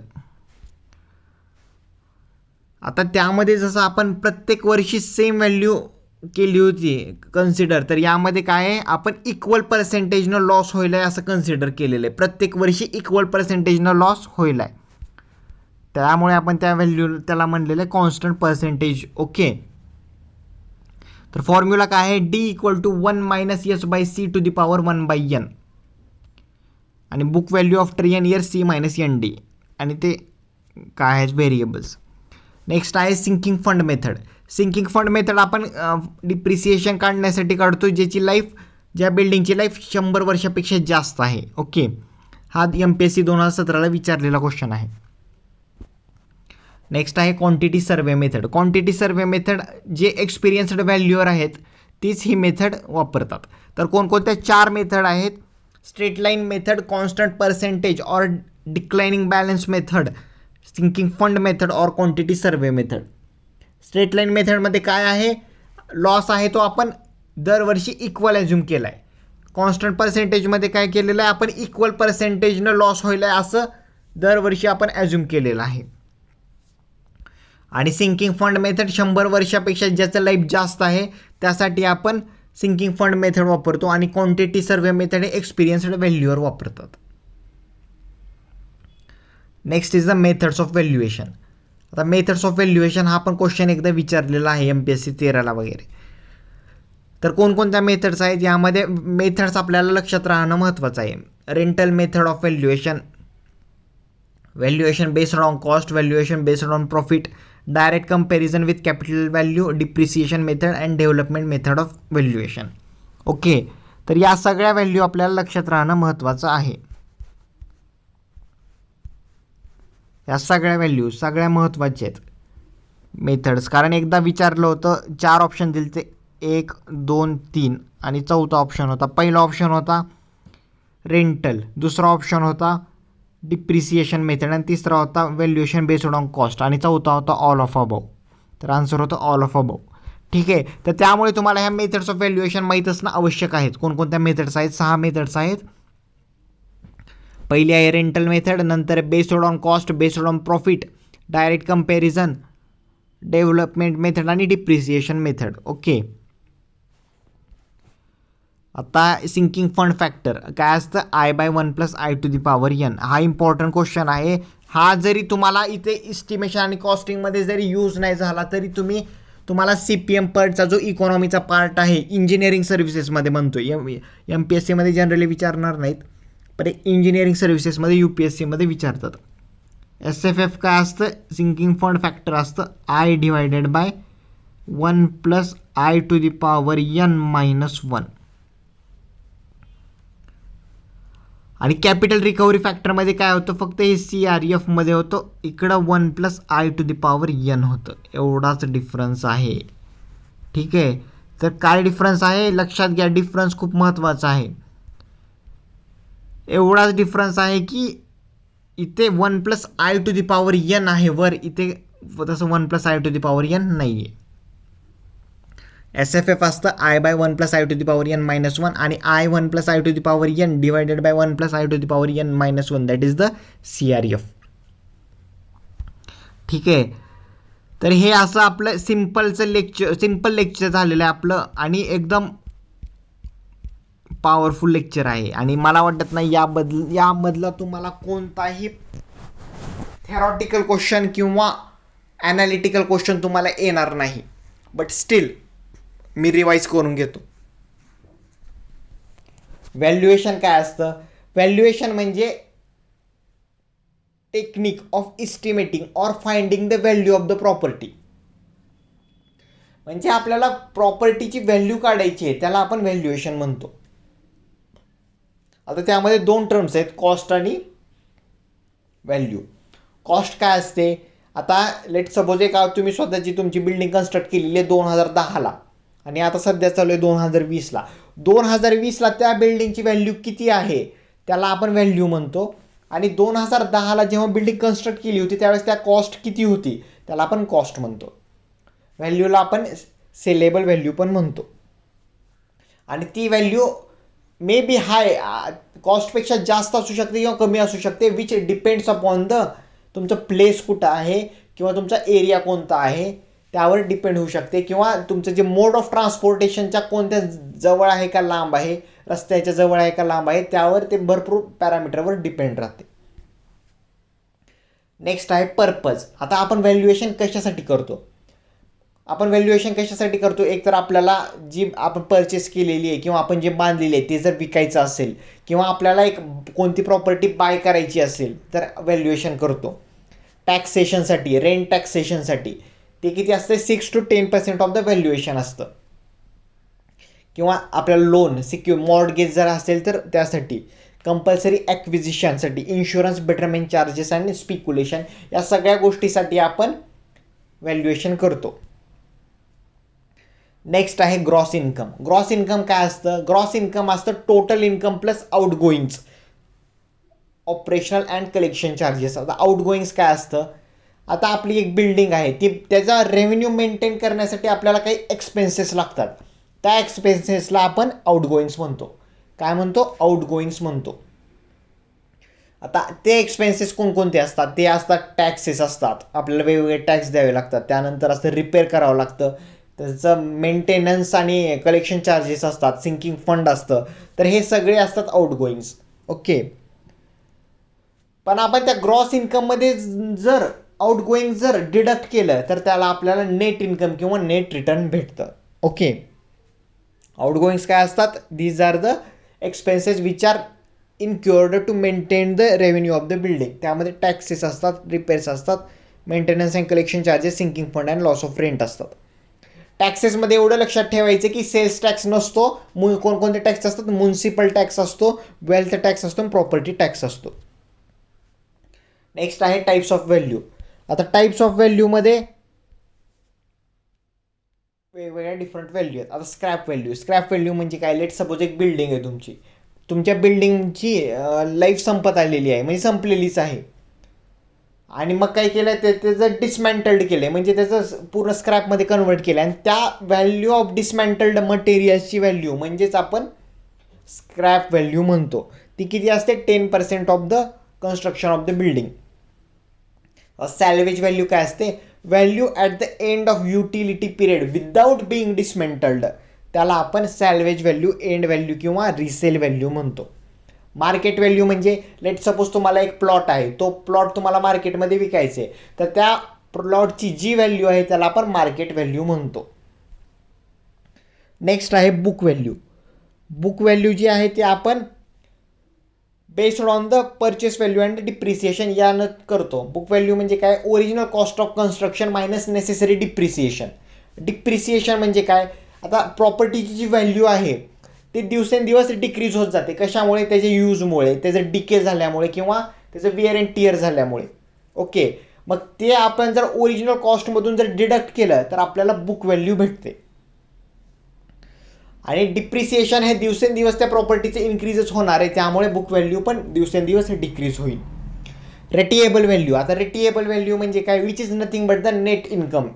आता त्यामध्ये जसं आपण प्रत्येक वर्षी सेम व्हॅल्यू केली होती कन्सिडर, तर यामध्ये काय आहे, आपण इक्वल पर्सेंटेजनं लॉस होईल आहे असं कन्सिडर केलेलं आहे. प्रत्येक वर्षी इक्वल पर्सेंटेजनं लॉस होईल आहे, त्यामुळे आपण त्या व्हॅल्यू त्याला म्हणलेलं आहे कॉन्स्टंट पर्सेंटेज. ओके, तर फॉर्म्युला काय आहे, डी इक्वल टू 1-s/c⁴ आणि book value after N year c-nd, आणि ते काय आहेत व्हेरिएबल्स. नेक्स्ट आहे sinking fund method. Sinking fund method आपण डिप्रिसिएशन काढण्यासाठी काढतो ज्याची लाईफ, ज्या बिल्डिंगची लाईफ 100 वर्षापेक्षा जास्त आहे. ओके, हा MPSC 2017ला विचारलेला क्वेश्चन आहे. नेक्स्ट आहे quantity survey method. Quantity survey method जे एक्सपिरियन्स्ड व्हॅल्यूअर आहेत तीच ही मेथड वापरतात. तर कोणकोणत्या 4 मेथड आहेत, straight line method, constant percentage और declining balance method, sinking fund method और quantity survey method. Straight line मेथडमध्ये काय आहे, लॉस आहे तो आपण दरवर्षी इक्वल ॲज्युम केला आहे. कॉन्स्टंट पर्सेंटेजमध्ये काय केलेलं आहे, आपण इक्वल पर्सेंटेजनं लॉस होईल आहे असं दरवर्षी आपण ॲज्युम केलेलं आहे. आणि सिंकिंग फंड मेथड 100 वर्षापेक्षा ज्याचं लाईफ जास्त आहे त्यासाठी आपण सिंकिंग फंड मेथड वापरतो, आणि क्वांटिटी सर्वे मेथड हे एक्सपिरियन्स्ड व्हॅल्यूअर वापरतात. Next is the methods of valuation. आता मेथड्स ऑफ व्हॅल्युएशन हा पण क्वेश्चन एकदा विचारलेला आहे MPSC 13ला वगैरे. तर कोणकोणत्या मेथड्स आहेत, यामध्ये मेथड्स आपल्याला लक्षात राहणं महत्त्वाचं आहे. Rental method of valuation, valuation based on cost, valuation based on profit, direct comparison with capital value, depreciation method and development method of valuation. Okay, तर या सगळ्या व्हॅल्यू आपल्याला लक्षात राहणं महत्त्वाचं आहे. या सगळ्या व्हॅल्यू सगळ्या महत्त्वाच्या आहेत मेथड्स, कारण एकदा विचारलं होतं, 4 ऑप्शन दिले ते 1, 2, 3 आणि चौथा ऑप्शन होता. पहिला ऑप्शन होता रेंटल, दुसरा ऑप्शन होता डिप्रिसिएशन मेथड, आणि तिसरा होता व्हॅल्युएशन बेस्ड ऑन कॉस्ट, आणि चौथा होता ऑल ऑफ अबव. तर आन्सर होतं ऑल ऑफ अबव. ठीक आहे, तर त्यामुळे तुम्हाला ह्या मेथड्स ऑफ व्हॅल्युएशन माहीत असणं आवश्यक आहेत. कोणकोणत्या मेथड्स आहेत, 6 मेथड्स आहेत. पहिली आहे रेंटल मेथड, नंतर based on cost, based on profit, direct comparison, development method आणि डिप्रिसिएशन मेथड. ओके, आता सिंकिंग फंड फॅक्टर काय असतं, I/1+I⁴ हा इम्पॉर्टंट क्वेश्चन आहे. हा जरी तुम्हाला इथे इस्टिमेशन आणि कॉस्टिंगमध्ये जरी यूज नाही झाला तरी तुम्हाला CPM पर्टचा जो इकॉनॉमीचा पार्ट आहे इंजिनिअरिंग सर्व्हिसेसमध्ये म्हणतोय, MPSCमध्ये जनरली विचारणार नाहीत, पण इंजिनिअरिंग सर्व्हिसेसमध्ये UPSCमध्ये विचारतात. SFF काय असतं, सिंकिंग फंड फॅक्टर असतं I/1+I⁴ आणि कॅपिटल रिकव्हरी फॅक्टरमध्ये काय होतं, फक्त हे CRF मध्ये होतं, इकडं 1+I⁴ होतं. एवढाच डिफरन्स आहे. ठीक आहे, तर काय डिफरन्स आहे लक्षात घ्या, डिफरन्स खूप महत्त्वाचा आहे. एवढाच डिफरन्स आहे की इथे 1+I⁴ आहे वर, इथे तसं 1+I⁴ नाही आहे. SFF असतं I/1+I⁴ आणि I/1+I⁴ divided by 1+I⁴ that is the CRF. ठीक आहे, तर हे असं आपलं सिंपल लेक्चर झालेलं आहे आपलं, आणि एकदम पॉवरफुल लेक्चर आहे. आणि मला वाटत नाही यामधला तुम्हाला कोणताही थेरॉटिकल क्वेश्चन किंवा ॲनालिटिकल क्वेश्चन तुम्हाला येणार नाही, बट स्टील मी रिवाइज करून घेतो. व्हॅल्युएशन काय असतं, व्हॅल्युएशन म्हणजे टेक्निक ऑफ इस्टिमेटिंग और finding the value of the property. म्हणजे आपल्याला प्रॉपर्टीची व्हॅल्यू काढायची आहे, त्याला आपण व्हॅल्युएशन म्हणतो. आता त्यामध्ये 2 टर्म्स आहेत, कॉस्ट आणि व्हॅल्यू. कॉस्ट काय असते, आता लेट सपोज एक तुम्ही स्वतःची तुमची बिल्डिंग कन्स्ट्रक्ट केलेली आहे 2010ला, आणि आता सध्या चालू आहे 2020ला. 2020ला त्या बिल्डिंगची व्हॅल्यू किती आहे त्याला आपण व्हॅल्यू म्हणतो, आणि 2010ला जेव्हा बिल्डिंग कन्स्ट्रक्ट केली होती त्यावेळेस त्या कॉस्ट किती होती त्याला आपण कॉस्ट म्हणतो. व्हॅल्यूला आपण सेलेबल व्हॅल्यू पण म्हणतो, आणि ती व्हॅल्यू मे बी हाय, कॉस्टपेक्षा जास्त असू शकते किंवा कमी असू शकते, विच डिपेंड्स अपॉन द तुमचं प्लेस कुठं आहे किंवा तुमचा एरिया कोणता आहे त्यावर डिपेंड होऊ शकते, किंवा तुमचं जे मोड ऑफ ट्रान्सपोर्टेशनच्या कोणत्या जवळ आहे का लांब आहे, रस्त्याच्या जवळ आहे का लांब आहे, त्यावर ते भरपूर पॅरामीटरवर डिपेंड राहते. नेक्स्ट आहे पर्पज. आता आपण व्हॅल्युएशन कशासाठी करतो? आपण व्हॅल्युएशन कशासाठी करतो? एक तर आपल्याला जी आपण परचेस केलेली आहे किंवा आपण जे बांधलेली आहे ते जर विकायचं असेल, किंवा आपल्याला एक कोणती प्रॉपर्टी बाय करायची असेल तर व्हॅल्युएशन करतो. टॅक्सेशनसाठी, रेंट टॅक्सेशनसाठी ते किती असते? 6 to 10% ऑफ द व्हॅल्युएशन असतं. किंवा आपल्याला लोन सिक्युअर मॉर्टगेज जर असेल तर त्यासाठी, कंपल्सरी ॲक्विजिशनसाठी, इन्शुरन्स बेटरमेंट चार्जेस आणि स्पिक्युलेशन, या सगळ्या गोष्टीसाठी आपण व्हॅल्युएशन करतो. नेक्स्ट आहे ग्रॉस इन्कम. ग्रॉस इन्कम काय असतं? ग्रॉस इन्कम असतं total income plus outgoings, operational and collection charges. आता आउट गोईंग्स काय असतं? आता आपली एक बिल्डिंग आहे, ती त्याचा रेव्हेन्यू मेंटेन करण्यासाठी आपल्याला काही एक्सपेन्सेस लागतात. त्या एक्सपेन्सेसला आपण आउटगोईंग्स म्हणतो. काय म्हणतो? आउटगोईंग्स म्हणतो. आता ते एक्सपेन्सेस कोणकोणते असतात? ते असतात टॅक्सेस असतात, आपल्याला वेगवेगळे टॅक्स द्यावे लागतात. त्यानंतर असतं रिपेअर करावं लागतं, त्याचं मेंटेनन्स आणि कलेक्शन चार्जेस असतात, सिंकिंग फंड असतं. तर हे सगळे असतात आउटगोईंग्स. ओके. पण आपण त्या ग्रॉस इन्कममध्ये जर आउटगोईंग जर डिडक्ट केलं तर त्याला आपल्याला नेट इन्कम किंवा नेट रिटर्न भेटतं. ओके. आउटगोईंग्स काय असतात? These are the expenses which are incurred to maintain the revenue of the building. त्यामध्ये टॅक्सेस असतात, रिपेअर्स असतात, maintenance and collection charges, sinking fund and loss of rent असतात. टॅक्सेसमध्ये एवढं लक्षात ठेवायचं की सेल्स टॅक्स नसतो. कोणकोणते टॅक्स असतात? म्युन्सिपल टॅक्स असतो, वेल्थ टॅक्स असतो, प्रॉपर्टी टॅक्स असतो. नेक्स्ट आहे टाईप्स ऑफ व्हॅल्यू. आता टाईप्स ऑफ व्हॅल्यूमध्ये वेगवेगळ्या डिफरंट व्हॅल्यू आहेत. आता स्क्रॅप व्हॅल्यू. स्क्रॅप व्हॅल्यू म्हणजे काय? लेट सपोज एक बिल्डिंग आहे तुमची, तुमच्या बिल्डिंगची लाईफ संपत आलेली आहे, म्हणजे संपलेलीच आहे, आणि मग काय केलं ते त्याचं डिसमॅन्टल्ड केलं आहे, म्हणजे त्याचं पूर्ण स्क्रॅपमध्ये कन्वर्ट केलं, आणि त्या व्हॅल्यू ऑफ डिसमॅन्टल्ड मटेरियल्सची व्हॅल्यू म्हणजेच आपण स्क्रॅप व्हॅल्यू म्हणतो. ती किती असते? 10% of the construction of the building. Salvage value काय असते? Value at the end of utility period without being dismantled, त्याला आपण सॅल्वेज व्हॅल्यू, एंड व्हॅल्यू किंवा रिसेल व्हॅल्यू म्हणतो. मार्केट व्हॅल्यू म्हणजे लेट सपोज तुम्हाला एक प्लॉट आहे, तो प्लॉट तुम्हाला मार्केटमध्ये विकायचे, तर त्या प्लॉटची जी व्हॅल्यू आहे त्याला आपण मार्केट व्हॅल्यू म्हणतो. नेक्स्ट आहे बुक व्हॅल्यू. बुक व्हॅल्यू जी आहे ती आपण based on the purchase value and depreciation यानं करतो. बुक व्हॅल्यू म्हणजे काय? Original cost of construction minus necessary depreciation. Depreciation म्हणजे काय? आता प्रॉपर्टीची जी व्हॅल्यू आहे ती दिवसेंदिवस डिक्रीज होत जाते. कशामुळे? त्याच्या यूजमुळे, त्याचं डिके झाल्यामुळे, किंवा त्याचं विअर अँड टिअर झाल्यामुळे. ओके. मग ते आपण जर ओरिजिनल कॉस्टमधून जर डिडक्ट केलं तर आपल्याला बुक व्हॅल्यू भेटते. आणि डिप्रिसिएशन हे दिवसेंदिवस त्या प्रॉपर्टीचं इन्क्रीजच होणार आहे, त्यामुळे बुक व्हॅल्यू पण दिवसेंदिवस डिक्रीज होईल. Rateable value. आता रेटिएबल व्हॅल्यू म्हणजे काय? Which is nothing but the net income.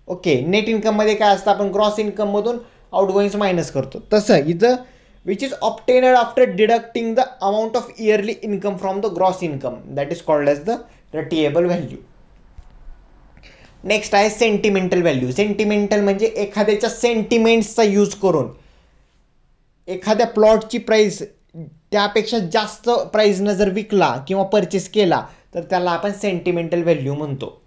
Okay. Net इन्कममध्ये काय असतं? आपण ग्रॉस इन्कममधून आउटगोईंग्स मायनस करतो. तसं इथं which is obtained after deducting the amount of yearly income from the gross income, that is called as the rateable value. Next आहे sentimental value. Sentimental म्हणजे एखाद्याच्या सेंटिमेंट्सचा यूज करून एखाद्या प्लॉटची प्राईस त्यापेक्षा जास्त प्राईजनं जर विकला किंवा परचेस केला तर त्याला आपण सेंटिमेंटल व्हॅल्यू म्हणतो.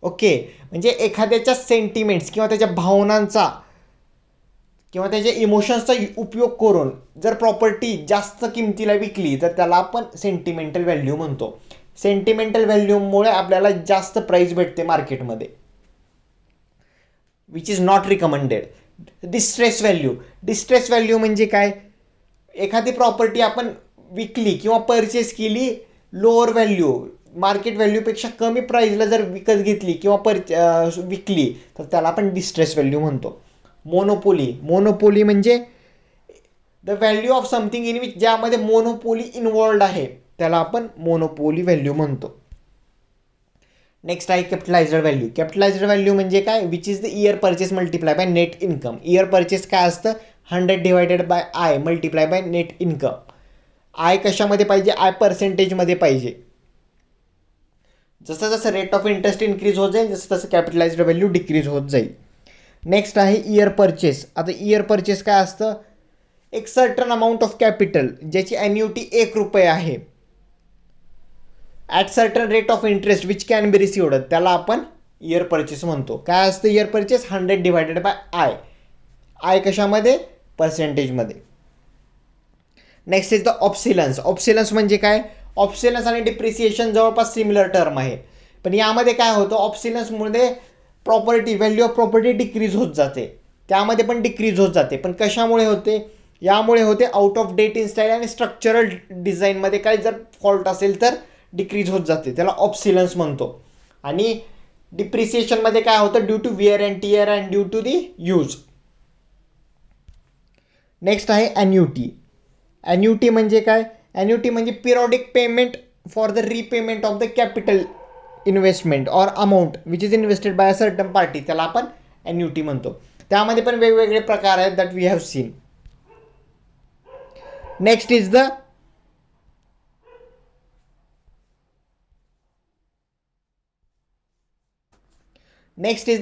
ओके. म्हणजे एखाद्याच्या सेंटिमेंट्स किंवा त्याच्या भावनांचा किंवा त्याच्या इमोशन्सचा उपयोग करून जर प्रॉपर्टी जास्त किमतीला विकली तर त्याला आपण सेंटिमेंटल व्हॅल्यू म्हणतो. सेंटिमेंटल व्हॅल्यूमुळे आपल्याला जास्त प्राईस भेटते मार्केटमध्ये, which is not recommended. Distress value. Distress value म्हणजे काय? एखादी प्रॉपर्टी आपण विकली किंवा परचेस केली लोअर व्हॅल्यू, मार्केट व्हॅल्यूपेक्षा कमी प्राईजला जर विकत घेतली किंवा विकली तर त्याला आपण डिस्ट्रेस व्हॅल्यू म्हणतो. मोनोपोली. मोनोपोली म्हणजे the value of something in which, ज्यामध्ये मोनोपोली इन्वॉल्ड आहे त्याला आपण मोनोपोली व्हॅल्यू म्हणतो. नेक्स्ट आहे कॅपिटलाइज्ड व्हॅल्यू. कॅपिटलाइज्ड व्हॅल्यू म्हणजे काय? Which is the year purchase multiply by net income. Year purchase काय असतं? 100 divided by I multiply by net income. I कशामध्ये पाहिजे? आय पर्सेंटेजमध्ये पाहिजे. जसं जसं रेट ऑफ इंटरेस्ट इन्क्रीज होत जाईल तसं तसं कॅपिटलाइज्ड व्हॅल्यू डिक्रीज होत जाईल. नेक्स्ट आहे इयर परचेस. आता इयर परचेस काय असतं, एक सर्टन अमाऊंट ऑफ कॅपिटल ज्याची ॲन्युटी 1 रुपये आहे at certain rate of interest which can be received, त्याला आपण इयर परचेस म्हणतो. काय असतं year purchase, 100 divided by I. I कशामध्ये, पर्सेंटेजमध्ये. Next is the obsolescence. Obsolescence म्हणजे काय, ऑप्सिलन्स आणि डिप्रिसिएशन जवळपास सिमिलर टर्म आहे, पण यामध्ये काय होतं, ऑप्सिलन्समध्ये property, value of property decrease होत जाते, त्यामध्ये पण डिक्रीज होत जाते. पण कशामुळे होते, यामुळे होते out of date in style आणि स्ट्रक्चरल डिझाईनमध्ये काय जर फॉल्ट असेल तर डिक्रीज होत जाते, त्याला ऑप्सिलन्स म्हणतो. आणि डिप्रिसिएशनमध्ये काय होतं, due to wear and tear and due to the use. Next आहे ॲन्युटी. ॲन्युटी म्हणजे काय, ॲन्युटी म्हणजे periodic payment for the repayment of the capital investment or amount which is invested by a certain party, त्याला आपण annuity म्हणतो. त्यामध्ये पण वेगवेगळे प्रकार आहेत that we have seen. Next is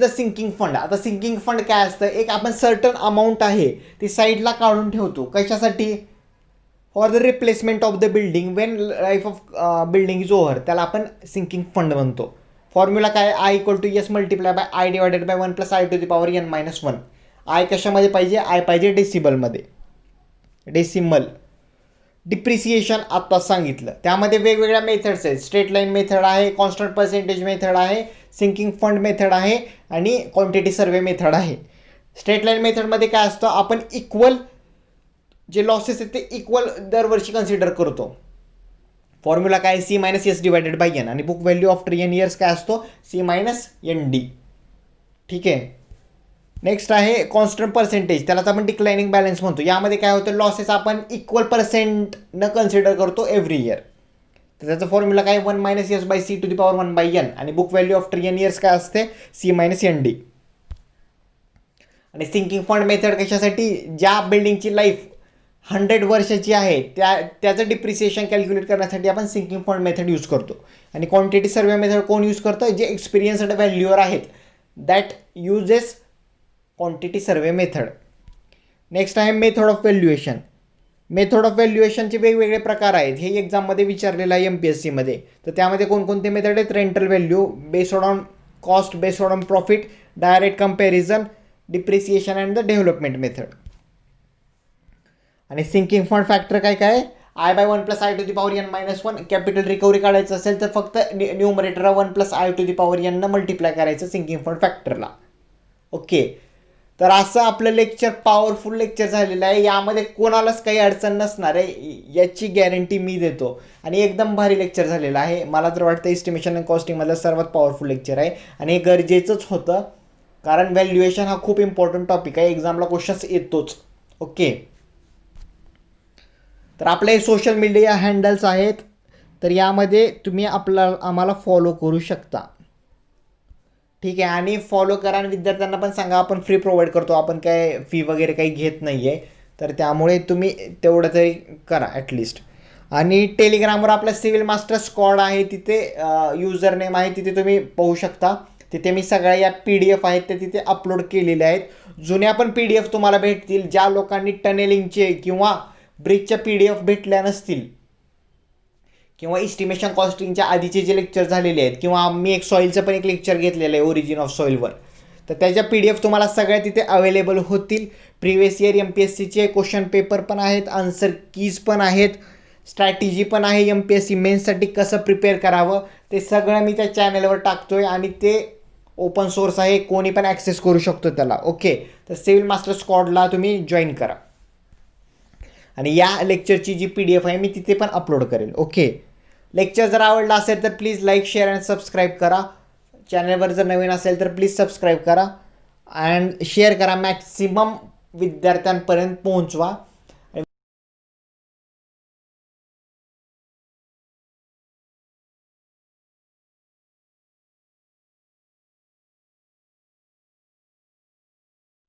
the sinking fund. आता सिंकिंग फंड काय असतं, एक आपण सर्टन अमाऊंट आहे ती साईडला काढून ठेवतो, कशासाठी, for the replacement of the building when life of building is over, त्याला आपण सिंकिंग फंड म्हणतो. फॉर्म्युला काय, I equal to S multiply by I divided by 1 plus I to the power N minus 1. I कशामध्ये पाहिजे, I पाहिजे डेसिबलमध्ये, decimal. Depreciation आत्ता सांगितलं, त्यामध्ये वेगवेगळ्या मेथड्स आहेत. स्ट्रेट लाईन मेथड आहे, कॉन्स्टंट पर्सेंटेज मेथड आहे, सिंकिंग फंड मेथड आहे आणि क्वांटिटी सर्वे मेथड आहे. स्ट्रेट लाईन मेथडमध्ये काय असतं, आपण इक्वल जे लॉसेस आहेत ते इक्वल दरवर्षी कन्सिडर करतो. फॉर्म्युला काय, C minus S divided by N, आणि book value after N years काय असतो, सी मायनस एन डी. ठीक आहे. नेक्स्ट आहे कॉन्स्टंट पर्सेंटेज, त्यालाच आपण डिक्लाइनिंग बॅलन्स म्हणतो. यामध्ये काय होतं, लॉसेस आपण इक्वल पर्सेंट न कन्सिडर करतो एव्हरी इयर. तर त्याचा फॉर्म्युला काय, 1 minus S by C to the power 1 by N, आणि book value after N years काय असते, सी मायनस एन डी. आणि सिंकिंग फंड मेथड कशासाठी, ज्या बिल्डिंगची लाईफ 100 वर्षाची आहे त्याचं डिप्रिसिएशन कॅल्क्युलेट करण्यासाठी आपण सिंकिंग फंड मेथड यूज करतो. आणि क्वांटिटी सर्वे मेथड कोण यूज करतं, जे एक्सपिरियन्स्ड व्हॅल्यूअर आहेत that uses quantity survey method. Next आहे method of valuation. Method of व्हॅल्युएशनचे वेगवेगळे प्रकार आहेत, हे एक्झाममध्ये विचारलेलं आहे MPSCमध्ये. तर त्यामध्ये कोणकोणते मेथड आहेत, rental value, based on cost, based on profit, direct comparison, depreciation and the development method. आणि सिंकिंग फंड फॅक्टर काय काय, I by 1 plus I to the power N minus 1. Capital recovery काढायचं असेल तर फक्त numerator 1 plus I to the power N न multiply करायचं sinking fund फॅक्टरला. ओके, तर असं आपलं लेक्चर पॉवरफुल लेक्चर झालेलं आहे. यामध्ये कोणालाच काही अडचण नसणार आहे याची गॅरंटी मी देतो. आणि एकदम भारी लेक्चर झालेलं आहे. मला तर वाटतं एस्टिमेशन अँड कॉस्टिंगमधलं सर्वात पॉवरफुल लेक्चर आहे, आणि हे गरजेचंच होतं, कारण व्हॅल्युएशन हा खूप इम्पॉर्टंट टॉपिक आहे, एक्झामला क्वेश्चन्स येतोच. ओके, तर आपले सोशल मीडिया हँडल्स आहेत, तर यामध्ये तुम्ही आम्हाला फॉलो करू शकता. ठीक आहे, आणि फॉलो करा, आणि विद्यार्थ्यांना पण सांगा आपण फ्री प्रोव्हाइड करतो, आपण काय फी वगैरे काही घेत नाही आहे. तर त्यामुळे तुम्ही तेवढं तरी करा ॲटलिस्ट. आणि टेलिग्रामवर आपला सिव्हिल मास्टर स्क्वॉड आहे, तिथे युजर नेम आहे, तिथे तुम्ही पाहू शकता. तिथे मी सगळ्या या PDF आहेत ते तिथे अपलोड केलेले आहेत. जुन्या पण PDF तुम्हाला भेटतील. ज्या लोकांनी टनेलिंगचे किंवा ब्रिजच्या PDF भेटल्या नसतील, किंवा इस्टिमेशन कॉस्टिंगच्या आधीचे जे लेक्चर झालेले आहेत, किंवा मी एक सॉईलचं पण एक लेक्चर घेतलेलं आहे ओरिजिन ऑफ सॉईलवर, तर त्याच्या PDF तुम्हाला सगळ्या तिथे अवेलेबल होतील. प्रिव्हियस इयर MPSCचे क्वेश्चन पेपर पण आहेत, आन्सर कीज पण आहेत, स्ट्रॅटेजी पण आहे, MPSC मेन्ससाठी कसं प्रिपेअर करावं ते सगळं मी त्या चॅनलवर टाकतोय, आणि ते ओपन सोर्स आहे, कोणी पण ॲक्सेस करू शकतो त्याला. ओके, तर सिव्हिल मास्टर स्क्वॉडला तुम्ही जॉईन करा, आणि या लेक्चरची जी PDF आहे मी तिथे पण अपलोड करेल. ओके, लेक्चर जर आवडला असेल तर please like, share and subscribe करा. चॅनलवर जर नवीन असेल तर प्लीज सबस्क्राईब करा अँड शेअर करा, मॅक्सिमम विद्यार्थ्यांपर्यंत पोहोचवा.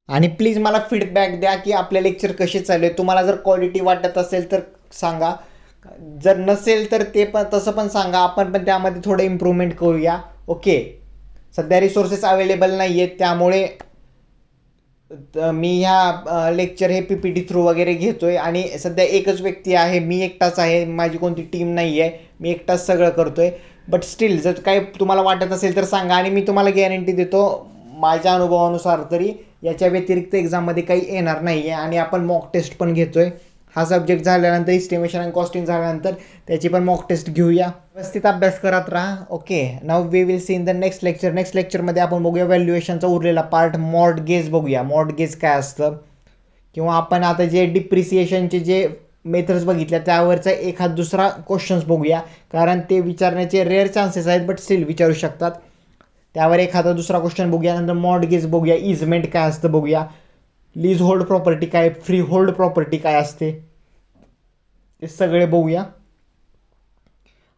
आणि प्लीज मला फीडबॅक द्या की आपले लेक्चर कसे चालू आहे. तुम्हाला जर क्वालिटी वाटत असेल तर सांगा, जर नसेल तर ते पण तसं पण सांगा, आपण पण त्यामध्ये थोडं इम्प्रूव्हमेंट करूया. ओके, सध्या रिसोर्सेस अवेलेबल नाही आहेत, त्यामुळे मी ह्या लेक्चर हे PPT थ्रू वगैरे घेतोय आणि सध्या एकच व्यक्ती आहे, मी एकटाच आहे, माझी कोणती टीम नाही आहे, मी एकटाच सगळं करतोय. बट स्टील जर काही तुम्हाला वाटत असेल तर सांगा, आणि मी तुम्हाला गॅरंटी देतो माझ्या अनुभवानुसार तरी याच्या व्यतिरिक्त एक्झाममध्ये काही येणार नाही आहे. आणि आपण मॉक टेस्ट पण घेतोय. हा सब्जेक्ट झाल्यानंतर इस्टिमेशन अँड कॉस्टिंग झाल्यानंतर त्याची पण मॉक टेस्ट घेऊया. व्यवस्थित अभ्यास करत राहा. Okay, now we will see in the next lecture. Next लेक्चरमध्ये आपण बघूया व्हॅल्युएशनचा उरलेला पार्ट, मॉर्टगेज बघूया. मॉर्टगेज काय असतं, किंवा आपण आता जे डिप्रिसिएशनचे जे मेथड्स बघितल्या त्यावरचा एखाद दुसरा क्वेश्चन्स बघूया, कारण ते विचारण्याचे रेअर चान्सेस आहेत, बट स्टील विचारू शकतात. त्यावर एखादा दुसरा क्वेश्चन बघूया. नंतर मॉर्टगेज बघूया, इजमेंट काय असतं बघूया, लीज होल्ड प्रॉपर्टी काय, फ्री होल्ड प्रॉपर्टी काय असते, ते सगळे बघूया.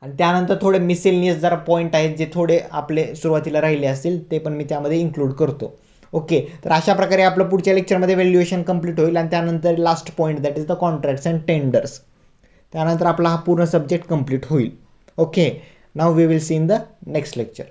आणि त्यानंतर थोडे मिसेलनियस जरा पॉईंट आहेत जे थोडे आपले सुरुवातीला राहिले असतील, ते पण मी त्यामध्ये इन्क्लूड करतो. ओके, तर अशा प्रकारे आपलं पुढच्या लेक्चरमध्ये व्हॅल्युएशन कंप्लीट होईल. आणि त्यानंतर last point that is the contracts and tenders. त्यानंतर आपला हा पूर्ण सब्जेक्ट कंप्लीट होईल. Okay, now we will see in the next lecture.